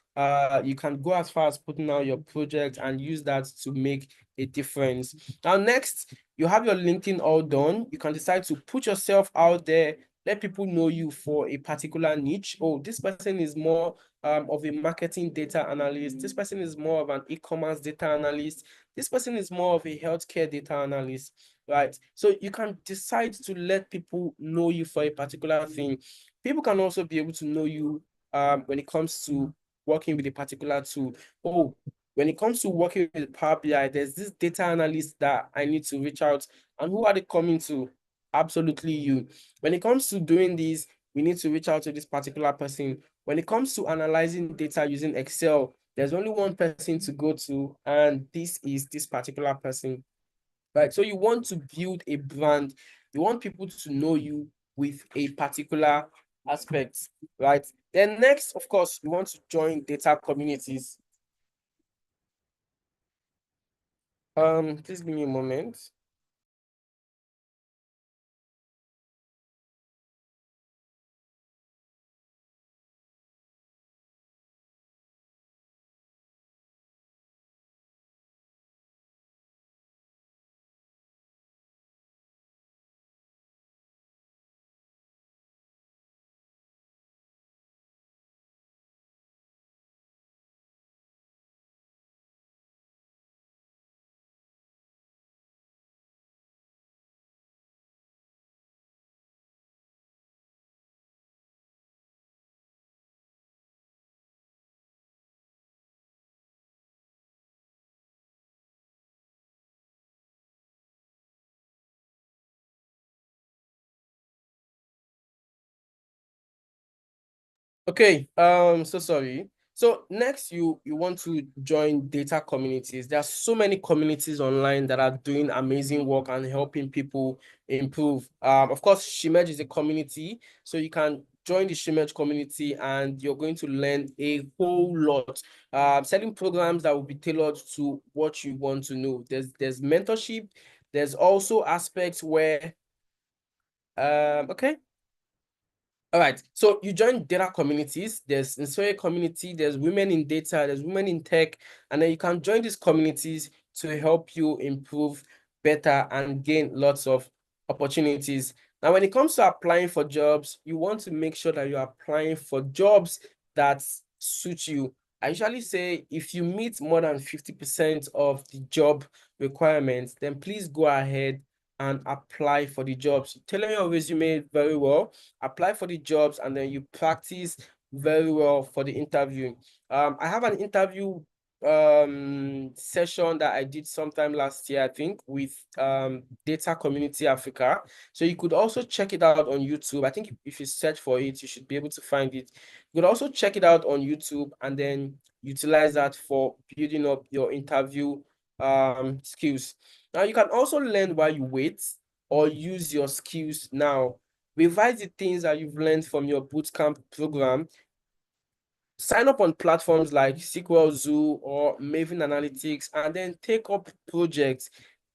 You can go as far as putting out your project and use that to make a difference. Now, next, you have your LinkedIn all done. You can decide to put yourself out there, let people know you for a particular niche. Oh, this person is more of a marketing data analyst. This person is more of an e-commerce data analyst. This person is more of a healthcare data analyst, right? So you can decide to let people know you for a particular thing. People can also be able to know you when it comes to working with a particular tool. Oh, when it comes to working with Power BI, there's this data analyst that I need to reach out. And who are they coming to? Absolutely you. When it comes to doing this, we need to reach out to this particular person. When it comes to analyzing data using Excel, there's only one person to go to, and this is this particular person, right? So you want to build a brand. You want people to know you with a particular aspect, right? Then next, of course, you want to join data communities. Please give me a moment. Okay, so sorry. So next you want to join data communities. There are so many communities online that are doing amazing work and helping people improve. Of course, Shimerge is a community, so you can join the Shimerge community and you're going to learn a whole lot. Selling programs that will be tailored to what you want to know. There's mentorship. There's also aspects where okay. All right, so you join data communities. There's Inspire community, there's women in data, there's women in tech, and then you can join these communities to help you improve better and gain lots of opportunities. Now, when it comes to applying for jobs, you want to make sure that you're applying for jobs that suit you. I usually say if you meet more than 50% of the job requirements, then please go ahead and apply for the jobs. Tailor your resume very well, apply for the jobs, and then you practice very well for the interview. I have an interview session that I did sometime last year, I think, with Data Community Africa. So you could also check it out on YouTube. I think if you search for it, you should be able to find it. You could also check it out on YouTube and then utilize that for building up your interview skills. Now you can also learn while you wait or use your skills now. Revise the things that you've learned from your bootcamp program. Sign up on platforms like SQL Zoo or Maven Analytics and then take up projects.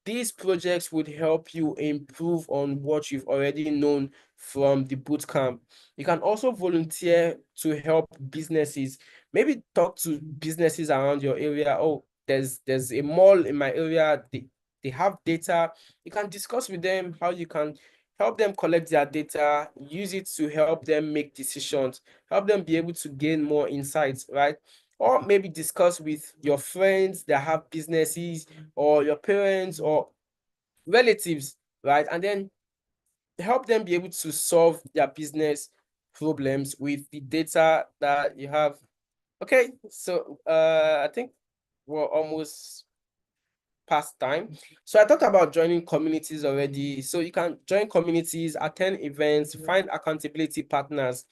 These projects would help you improve on what you've already known from the bootcamp. You can also volunteer to help businesses. Maybe talk to businesses around your area. Oh, there's a mall in my area. They have data. You can discuss with them how you can help them collect their data, use it to help them make decisions, help them be able to gain more insights, right? Or maybe discuss with your friends that have businesses or your parents or relatives, right? And then help them be able to solve their business problems with the data that you have. Okay, so I think we're almost past time. So I talked about joining communities already. So you can join communities, attend events, find accountability partners.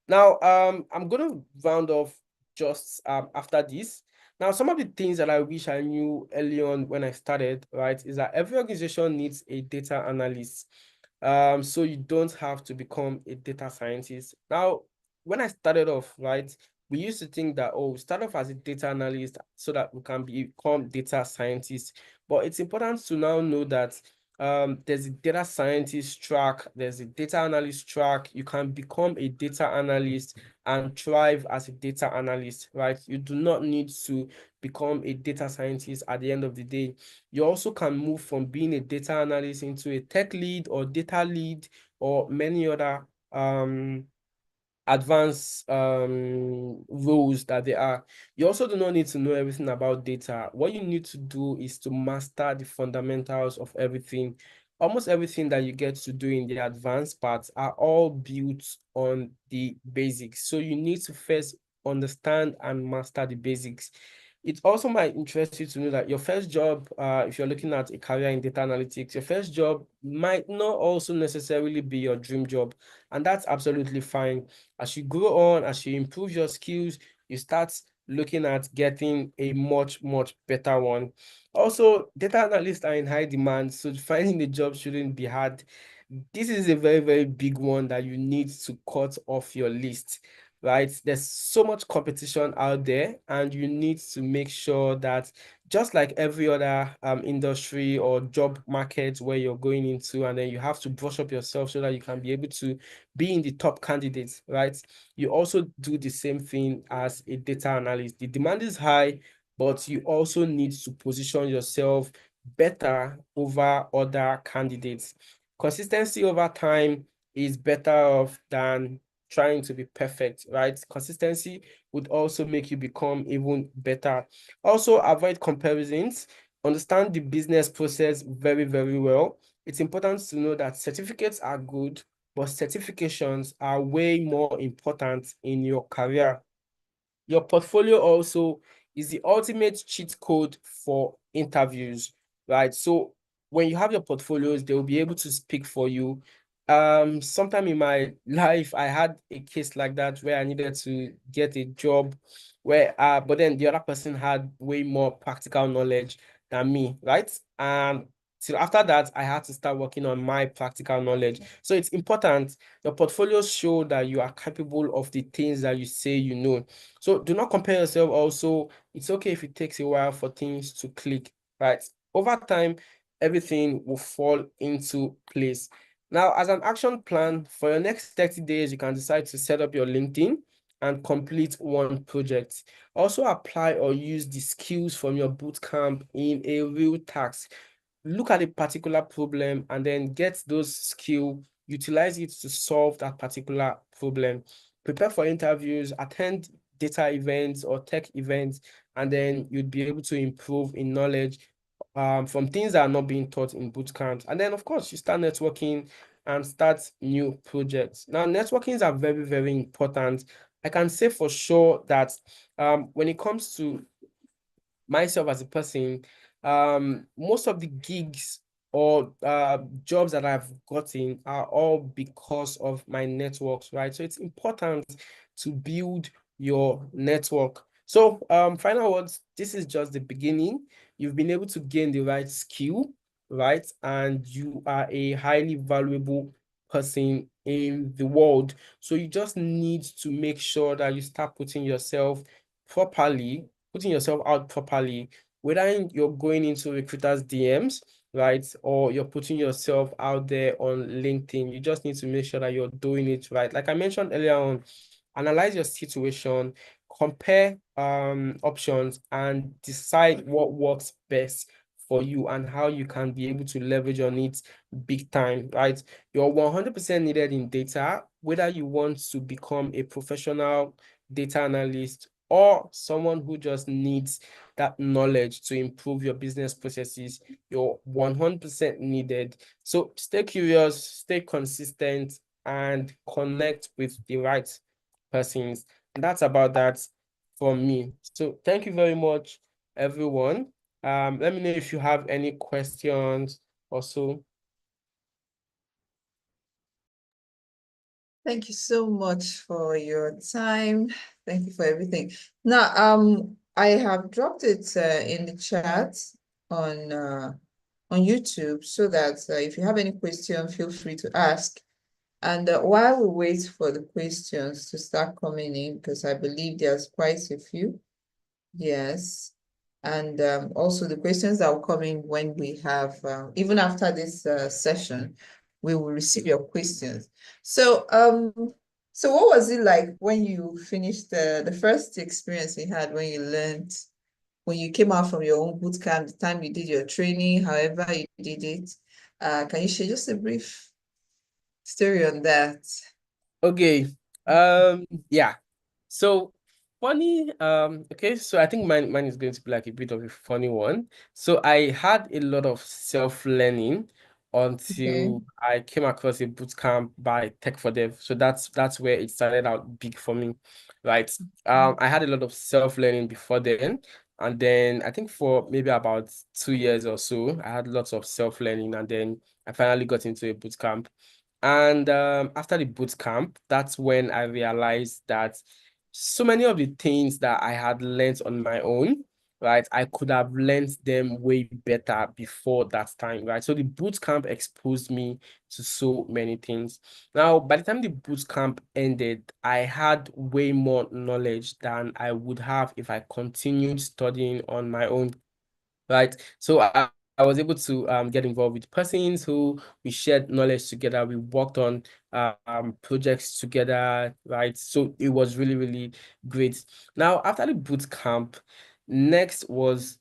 Now, I'm going to round off just after this. Now, some of the things that I wish I knew early on when I started, right, is that every organization needs a data analyst. So you don't have to become a data scientist. Now, when I started off, right, we used to think that, oh, start off as a data analyst so that we can become data scientists. But it's important to now know that There's a data scientist track, there's a data analyst track. You can become a data analyst and thrive as a data analyst, right? You do not need to become a data scientist at the end of the day. You also can move from being a data analyst into a tech lead or data lead or many other advanced roles that they are. You also do not need to know everything about data. What you need to do is to master the fundamentals of everything. Almost everything that you get to do in the advanced parts are all built on the basics. So you need to first understand and master the basics. It also might interest you to know that your first job, if you're looking at a career in data analytics, your first job might not also necessarily be your dream job. And that's absolutely fine. As you grow on, as you improve your skills, you start looking at getting a much, much better one. Also, data analysts are in high demand, so finding a job shouldn't be hard. This is a very, very big one that you need to cut off your list, right? There's so much competition out there, and you need to make sure that just like every other industry or job market where you're going into, and then you have to brush up yourself so that you can be able to be in the top candidates, right? You also do the same thing as a data analyst. The demand is high, but you also need to position yourself better over other candidates. Consistency over time is better off than trying to be perfect, right? Consistency would also make you become even better. Also, avoid comparisons. Understand the business process very, very well. It's important to know that certificates are good, but certifications are way more important in your career. Your portfolio also is the ultimate cheat code for interviews, right? So when you have your portfolios, they will be able to speak for you. Sometime in my life, I had a case like that where I needed to get a job where, but then the other person had way more practical knowledge than me, right? And till after that, I had to start working on my practical knowledge. So it's important your portfolios show that you are capable of the things that you say you know. So do not compare yourself also. It's okay if it takes a while for things to click, right? Over time, everything will fall into place. Now, as an action plan for your next 30 days, you can decide to set up your LinkedIn and complete one project. Also apply or use the skills from your bootcamp in a real task. Look at a particular problem and then get those skills, utilize it to solve that particular problem. Prepare for interviews, attend data events or tech events, and then you'd be able to improve in knowledge from things that are not being taught in boot camps. And then, of course, you start networking and start new projects. Now, networkings are very, very important. I can say for sure that when it comes to myself as a person, most of the gigs or jobs that I've gotten are all because of my networks, right? So it's important to build your network. So final words, this is just the beginning. You've been able to gain the right skill, right? And you are a highly valuable person in the world. So you just need to make sure that you start putting yourself out properly, whether you're going into recruiters' DMs, right, or you're putting yourself out there on LinkedIn. You just need to make sure that you're doing it right. Like I mentioned earlier on, analyze your situation, compare options, and decide what works best for you and how you can be able to leverage on it big time, right? You're 100% needed in data, whether you want to become a professional data analyst or someone who just needs that knowledge to improve your business processes. You're 100% needed. So stay curious, stay consistent, and connect with the right persons. And that's about that from me. So thank you very much, everyone. Let me know if you have any questions or so. Thank you so much for your time. Thank you for everything. Now, I have dropped it in the chat on YouTube so that if you have any question, feel free to ask. And while we wait for the questions to start coming in, because I believe there's quite a few. Yes. And also the questions that will come in when we have, even after this session, we will receive your questions. So what was it like when you finished the first experience you had when you learned, when you came out from your own boot camp, the time you did your training, however you did it? Can you share just a brief story on that? Okay. Yeah. So funny. Okay. So I think mine is going to be like a bit of a funny one. So I had a lot of self-learning Okay. until I came across a boot camp by Tech for Dev. So that's where it started out big for me, right? I had a lot of self-learning before then. And then I think for maybe about 2 years or so, I had lots of self-learning, and then I finally got into a boot camp. And after the boot camp, that's when I realized that so many of the things that I had learned on my own, right, I could have learned them way better before that time, right? So the boot camp exposed me to so many things. Now, by the time the boot camp ended, I had way more knowledge than I would have if I continued studying on my own, right? So I was able to get involved with persons who we shared knowledge together. We worked on projects together, right? So it was really, really great. Now, after the boot camp, next was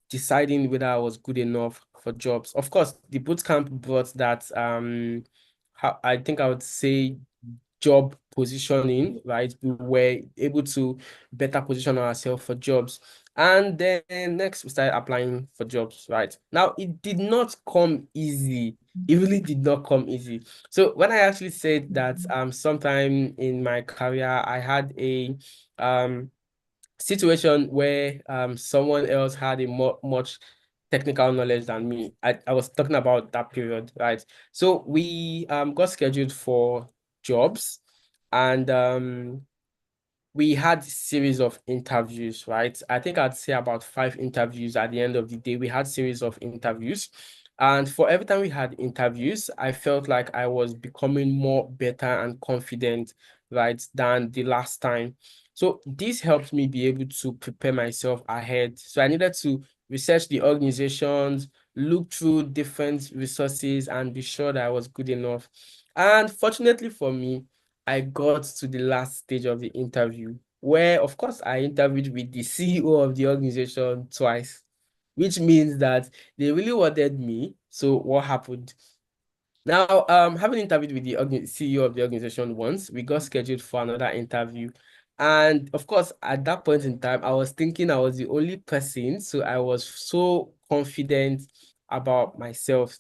deciding whether I was good enough for jobs. Of course, the boot camp brought that how I think I would say job positioning, right? We were able to better position ourselves for jobs. And then next, we started applying for jobs, right? Now, it did not come easy. It really did not come easy. So when I actually said that sometime in my career, I had a situation where someone else had a much technical knowledge than me. I was talking about that period, right? So we got scheduled for jobs, and we had series of interviews, right? I think I'd say about 5 interviews at the end of the day. We had series of interviews. And for every time we had interviews, I felt like I was becoming more better and confident, right, than the last time. So this helped me be able to prepare myself ahead. So I needed to research the organizations, look through different resources, and be sure that I was good enough. And fortunately for me, I got to the last stage of the interview, where, of course, I interviewed with the CEO of the organization twice, which means that they really wanted me. So what happened? Now, having interviewed with the CEO of the organization once, we got scheduled for another interview. And of course, at that point in time, I was thinking I was the only person. So I was so confident about myself.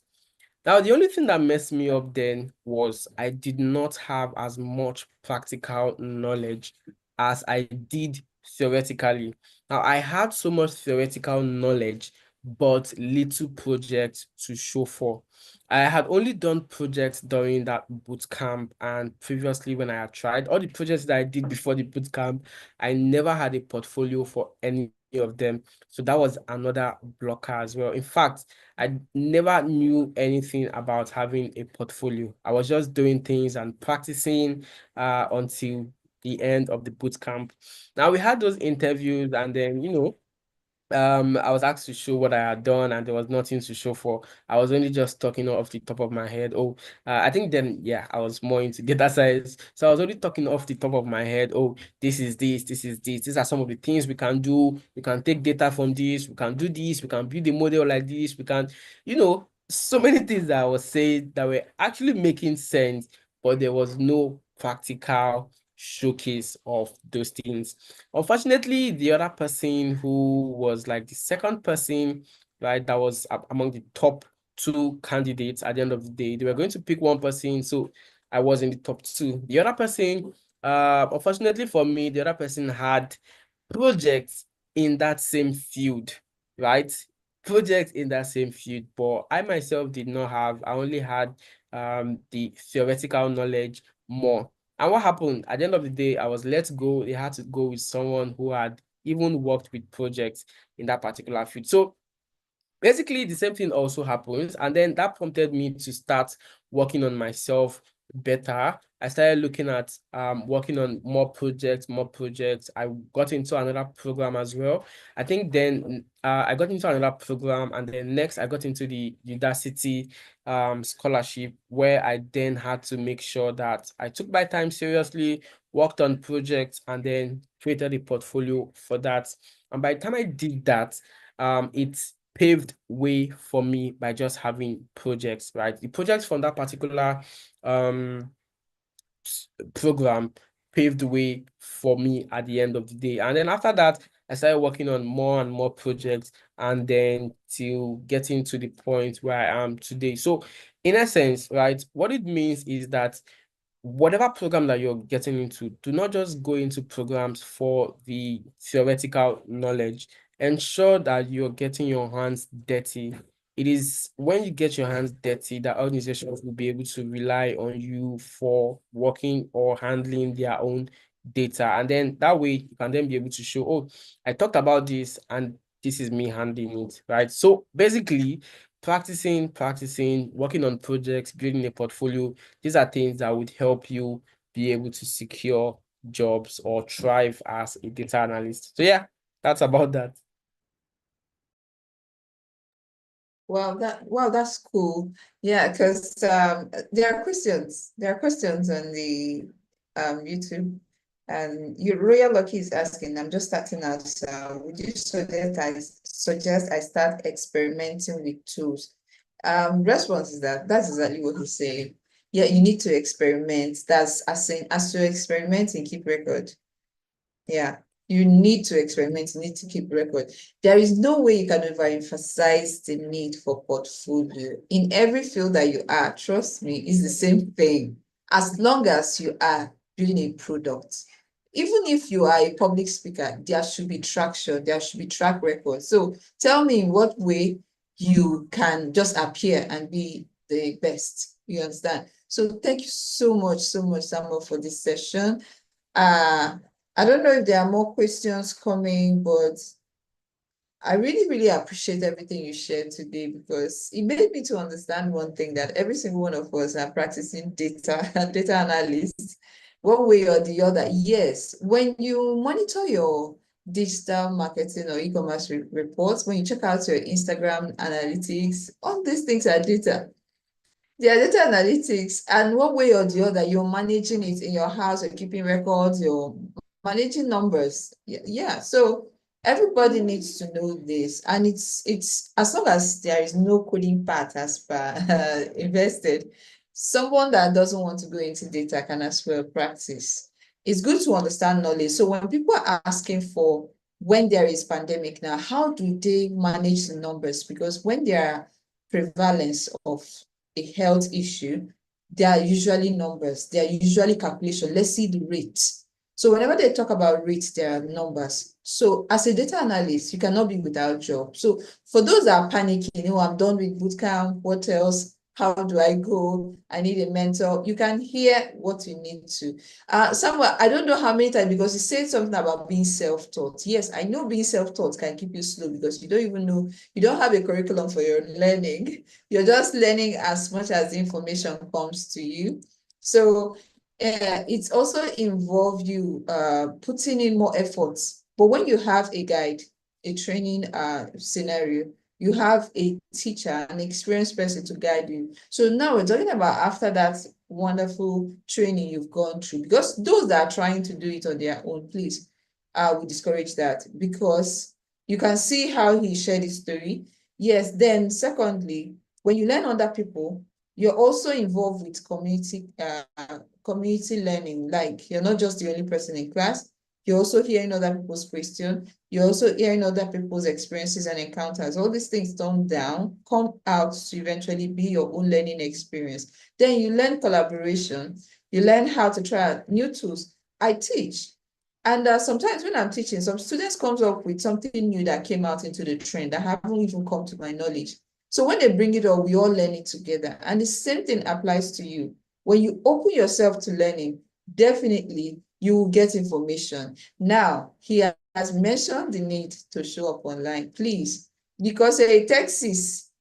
Now, the only thing that messed me up then was I did not have as much practical knowledge as I did theoretically. Now, I had so much theoretical knowledge, but little projects to show for. I had only done projects during that boot camp, and previously when I had tried all the projects that I did before the boot camp, I never had a portfolio for any of them. So that was another blocker as well. In fact, I never knew anything about having a portfolio. I was just doing things and practicing until the end of the boot camp. Now we had those interviews, and then I was asked to show what I had done, and there was nothing to show for. I was only just talking off the top of my head. Oh, I think then, yeah, I was more into data science. So I was only talking off the top of my head. Oh, this is this, this is this. These are some of the things we can do. We can take data from this. We can do this. We can build a model like this. We can, so many things that I was saying that were actually making sense, but there was no practical showcase of those things. Unfortunately, the other person who was like the second person, right, that was among the top two candidates at the end of the day, they were going to pick one person. So I was in the top two. The other person, unfortunately for me, the other person had projects in that same field, right? Projects in that same field, but I myself did not have, I only had the theoretical knowledge more. And what happened at the end of the day, I was let go. They had to go with someone who had even worked with projects in that particular field. So basically, the same thing also happens. And then that prompted me to start working on myself, better. I started looking at working on more projects, more projects. I got into another program as well. I think then I got into another program, and then next I got into the Udacity scholarship, where I then had to make sure that I took my time seriously, worked on projects, and then created a portfolio for that. And by the time I did that, it paved way for me by just having projects, right? The projects from that particular um program paved the way for me at the end of the day. And then after that, I started working on more and more projects, and then till getting to the point where I am today. So in essence, right, what it means is that whatever program that you're getting into, do not just go into programs for the theoretical knowledge. Ensure that you're getting your hands dirty. It is when you get your hands dirty that organizations will be able to rely on you for working or handling their own data. And then that way you can then be able to show, oh, I talked about this and this is me handling it, right? So basically, practicing, working on projects, building a portfolio, these are things that would help you be able to secure jobs or thrive as a data analyst. So yeah, that's about that. Wow, that's cool. Yeah, because there are questions. There are questions on the YouTube. And you Royal Lucky is asking, I'm just starting out. Would you suggest I start experimenting with tools? Response is that's exactly what he's saying. Yeah, you need to experiment. That's as to experiment and keep record. Yeah, you need to experiment, you need to keep record. There is no way you can overemphasize the need for portfolio. In every field that you are, trust me, it's the same thing. As long as you are building a product, even if you are a public speaker, there should be traction, there should be track record. So tell me in what way you can just appear and be the best. You understand? So thank you so much, Samuel, for this session. Uh, I don't know if there are more questions coming, but I really appreciate everything you shared today, because it made me to understand one thing, that every single one of us are practicing data analysts one way or the other. Yes, when you monitor your digital marketing or e-commerce reports, when you check out your Instagram analytics, all these things are data. They are data analytics, and one way or the other, you're managing it in your house, you're keeping records, you're managing numbers. Yeah. So everybody needs to know this, and it's as long as there is no coding part as per invested, someone that doesn't want to go into data can as well practice. It's good to understand knowledge. So when people are asking for, when there is pandemic now, how do they manage the numbers? Because when there are prevalence of a health issue, there are usually numbers, there are usually calculation. Let's see the rate. So whenever they talk about rates, there are numbers. So as a data analyst, you cannot be without job. So for those that are panicking, I'm done with bootcamp, what else? How do I go? I need a mentor. You can hear what you need to. Samuel, I don't know how many times, because you said something about being self-taught. Yes, I know being self-taught can keep you slow, because you don't even know, you don't have a curriculum for your learning. You're just learning as much as the information comes to you. So it's also involve you putting in more efforts. But when you have a guide, a training scenario, you have a teacher, an experienced person to guide you. So now we're talking about, after that wonderful training you've gone through, because those that are trying to do it on their own, please, we discourage that, because you can see how he shared his story. Yes, then secondly, when you learn under people, you're also involved with community learning. Like, you're not just the only person in class, you're also hearing other people's questions, you're also hearing other people's experiences and encounters. All these things come out to eventually be your own learning experience. Then you learn collaboration, you learn how to try out new tools. I teach, and sometimes when I'm teaching, some students comes up with something new that came out into the trend that haven't even come to my knowledge. So when they bring it up, we all learn it together. And the same thing applies to you. When you open yourself to learning, definitely you will get information. Now, he has mentioned the need to show up online, please, because a thesis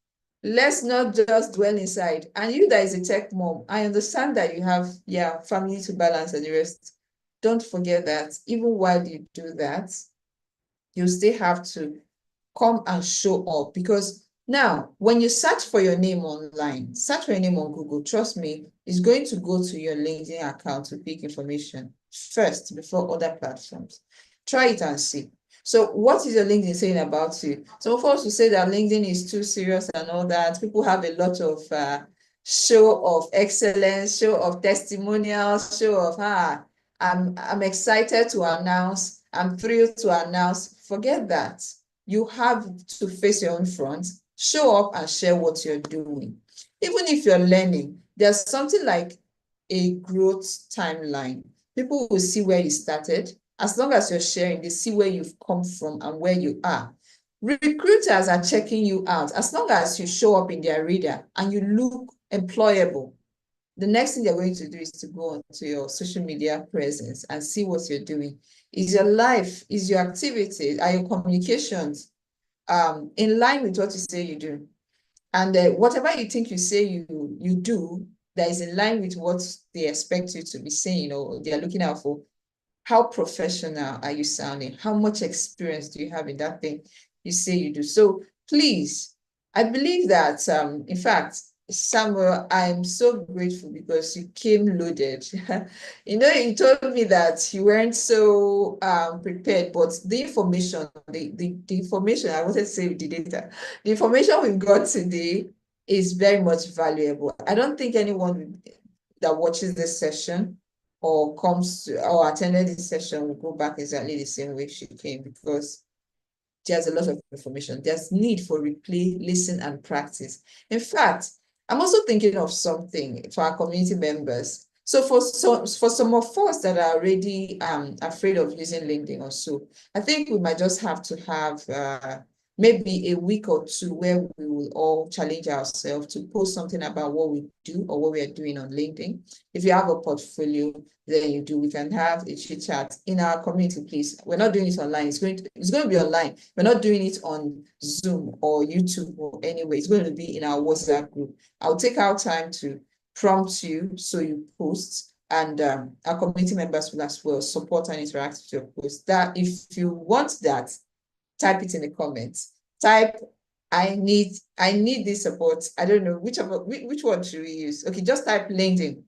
let's not just dwell inside. And you that is a tech mom, I understand that you have, yeah, family to balance and the rest. Don't forget that even while you do that, you still have to come and show up, because now when you search for your name online, search for your name on Google, trust me, it's going to go to your LinkedIn account to pick information first before other platforms. Try it and see. So what is your LinkedIn saying about you? Some of us will say that LinkedIn is too serious and all that. People have a lot of show of excellence, show of testimonials, show of I'm excited to announce, I'm thrilled to announce. Forget that. You have to face your own front, show up and share what you're doing. Even if you're learning, there's something like a growth timeline. People will see where you started. As long as you're sharing, they see where you've come from and where you are. Recruiters are checking you out. As long as you show up in their radar and you look employable, the next thing they're going to do is to go onto your social media presence and see what you're doing. Is your life, is your activity, are your communications in line with what you say you do? And whatever you think you say you do that is in line with what they expect you to be saying or they're looking out for, how professional are you sounding? How much experience do you have in that thing you say you do? So please, I believe that, in fact, Samuel, I'm so grateful because you came loaded. You told me that you weren't so prepared, but the information, the information, I wanted to say the data, the information we've got today is very much valuable. I don't think anyone that watches this session or comes to or attended this session will go back exactly the same way she came, because there's a lot of information. There's need for replay, listen, and practice. In fact, I'm also thinking of something for our community members. So for some of us that are already afraid of using LinkedIn or so, I think we might just have to have maybe a week or two where we will all challenge ourselves to post something about what we do or what we are doing on LinkedIn. If you have a portfolio, then you do. We can have a chit chat in our community, please. We're not doing it online. It's going to be online. We're not doing it on Zoom or YouTube or anyway. It's going to be in our WhatsApp group. I'll take our time to prompt you so you post, and our community members will as well support and interact with your post. That if you want that, type it in the comments. Type I need this support. I don't know which one should we use. Okay, just type LinkedIn.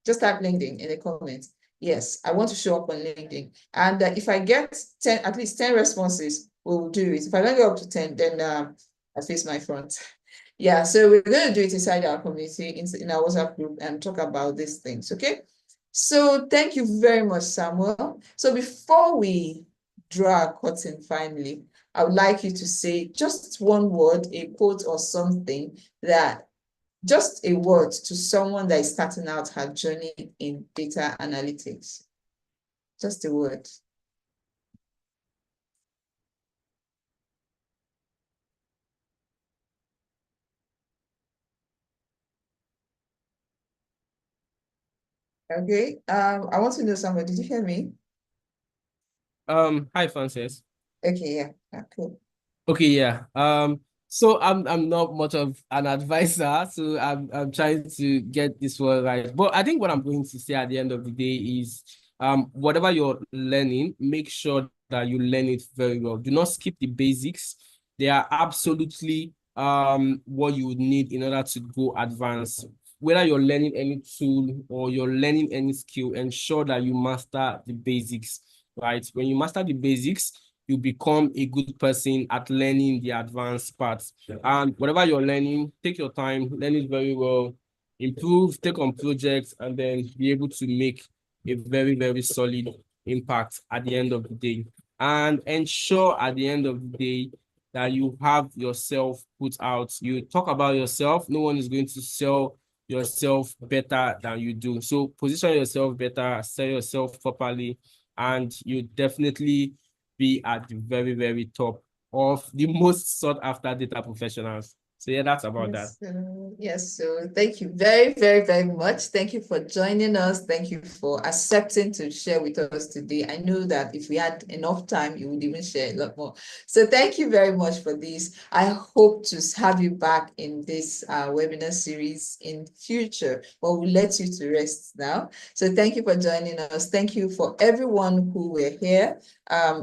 Just type LinkedIn in the comments. Yes, I want to show up on LinkedIn. And if I get at least 10 responses, we will do it. If I don't go up to 10, then I face my front. Yeah, so we're going to do it inside our community, in our WhatsApp group, and talk about these things, okay? So thank you very much, Samuel. So before we draw a curtain finally, I would like you to say just one word, a quote or something, that just a word to someone that is starting out her journey in data analytics. Just a word. Okay. I want to know someone. Did you hear me? Hi, Frances. Okay, yeah, cool. Okay, yeah. So I'm not much of an advisor, so I'm trying to get this one right. But I think what I'm going to say at the end of the day is, whatever you're learning, make sure that you learn it very well. Do not skip the basics. They are absolutely what you would need in order to go advanced. Whether you're learning any tool or you're learning any skill, ensure that you master the basics, right? When you master the basics, you become a good person at learning the advanced parts. And whatever you're learning, take your time, learn it very well, improve, take on projects, and then be able to make a very, very solid impact at the end of the day. And ensure at the end of the day that you have yourself put out. You talk about yourself, no one is going to sell yourself better than you do. So position yourself better, sell yourself properly, and you definitely be at the very, very top of the most sought after data professionals. So yeah, that's about that. Yes, so thank you very, very, very much. Thank you for joining us. Thank you for accepting to share with us today. I know that if we had enough time, you would even share a lot more. So thank you very much for this. I hope to have you back in this webinar series in future, but we'll let you to rest now. So thank you for joining us. Thank you for everyone who were here.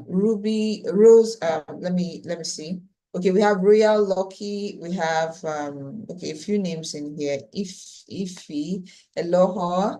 Ruby, Rose, let me see. Okay, we have Royal Lucky, we have okay, a few names in here. Ify, Aloha,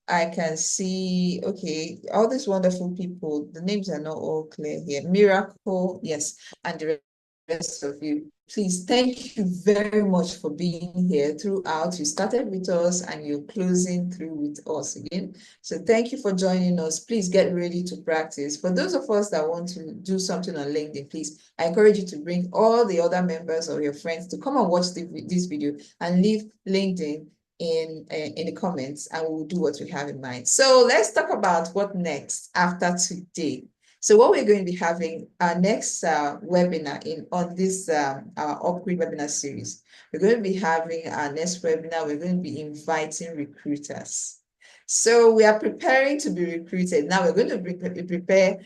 I can see, okay, all these wonderful people, the names are not all clear here. Miracle, yes, and the rest of you. Please, thank you very much for being here throughout. You started with us and you're closing through with us again. So thank you for joining us. Please get ready to practice. For those of us that want to do something on LinkedIn, please, I encourage you to bring all the other members or your friends to come and watch this video and leave LinkedIn in the comments, and we'll do what we have in mind. So let's talk about what next after today. So what we're going to be having our next webinar on this our upgrade webinar series. We're going to be having our next webinar. We're going to be inviting recruiters. So we are preparing to be recruited. Now we're going to prepare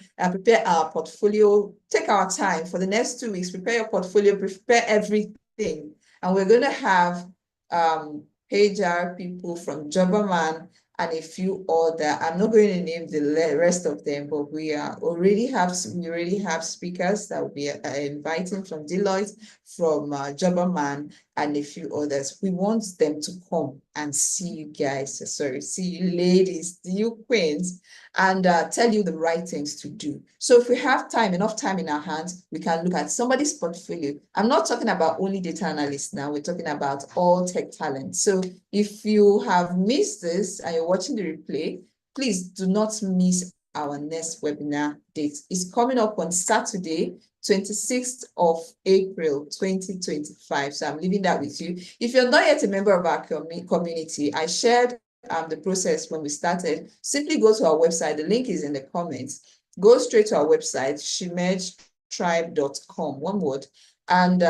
our portfolio. Take our time for the next 2 weeks. Prepare your portfolio. Prepare everything, and we're going to have HR people from Jobberman and a few other. I'm not going to name the rest of them, but we already have speakers that will be inviting from Deloitte, from Jobberman, and a few others. We want them to come and see you guys, see you ladies, you queens, and tell you the right things to do. So if we have enough time in our hands, we can look at somebody's portfolio. I'm not talking about only data analysts now, we're talking about all tech talent. So if you have missed this and you're watching the replay, please do not miss our next webinar date. It's coming up on Saturday, 26th of April, 2025. So I'm leaving that with you. If you're not yet a member of our community, I shared the process when we started. Simply go to our website. The link is in the comments. Go straight to our website, shimegetribe.com, one word, and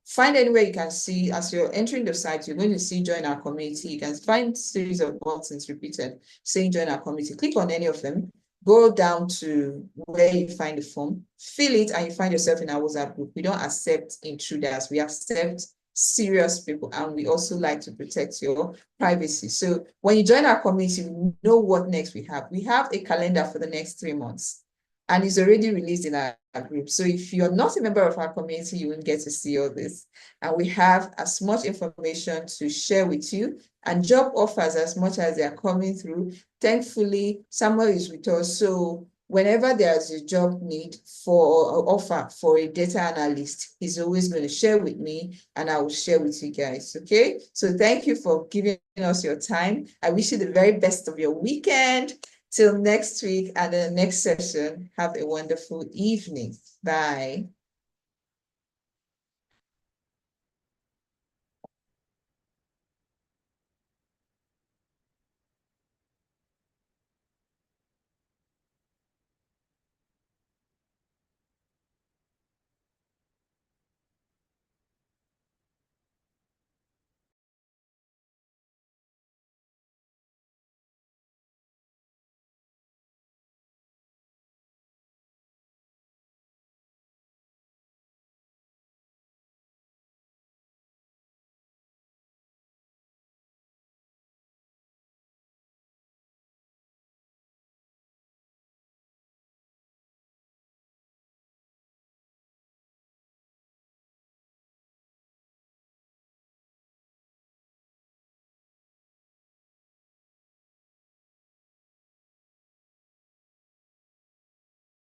find anywhere you can see. As you're entering the site, you're going to see join our community. You can find a series of buttons repeated saying join our community. Click on any of them. Go down to where you find the form, fill it, and you find yourself in our WhatsApp group. We don't accept intruders. We accept serious people, and we also like to protect your privacy. So when you join our community, you know what next we have. We have a calendar for the next 3 months, and it's already released in our group. So if you're not a member of our community, you won't get to see all this. And we have as much information to share with you, and job offers as much as they are coming through. Thankfully, Samuel is with us. So whenever there's a job need for offer for a data analyst, he's always going to share with me, and I will share with you guys. Okay. So thank you for giving us your time. I wish you the very best of your weekend. Till next week and the next session, have a wonderful evening. Bye.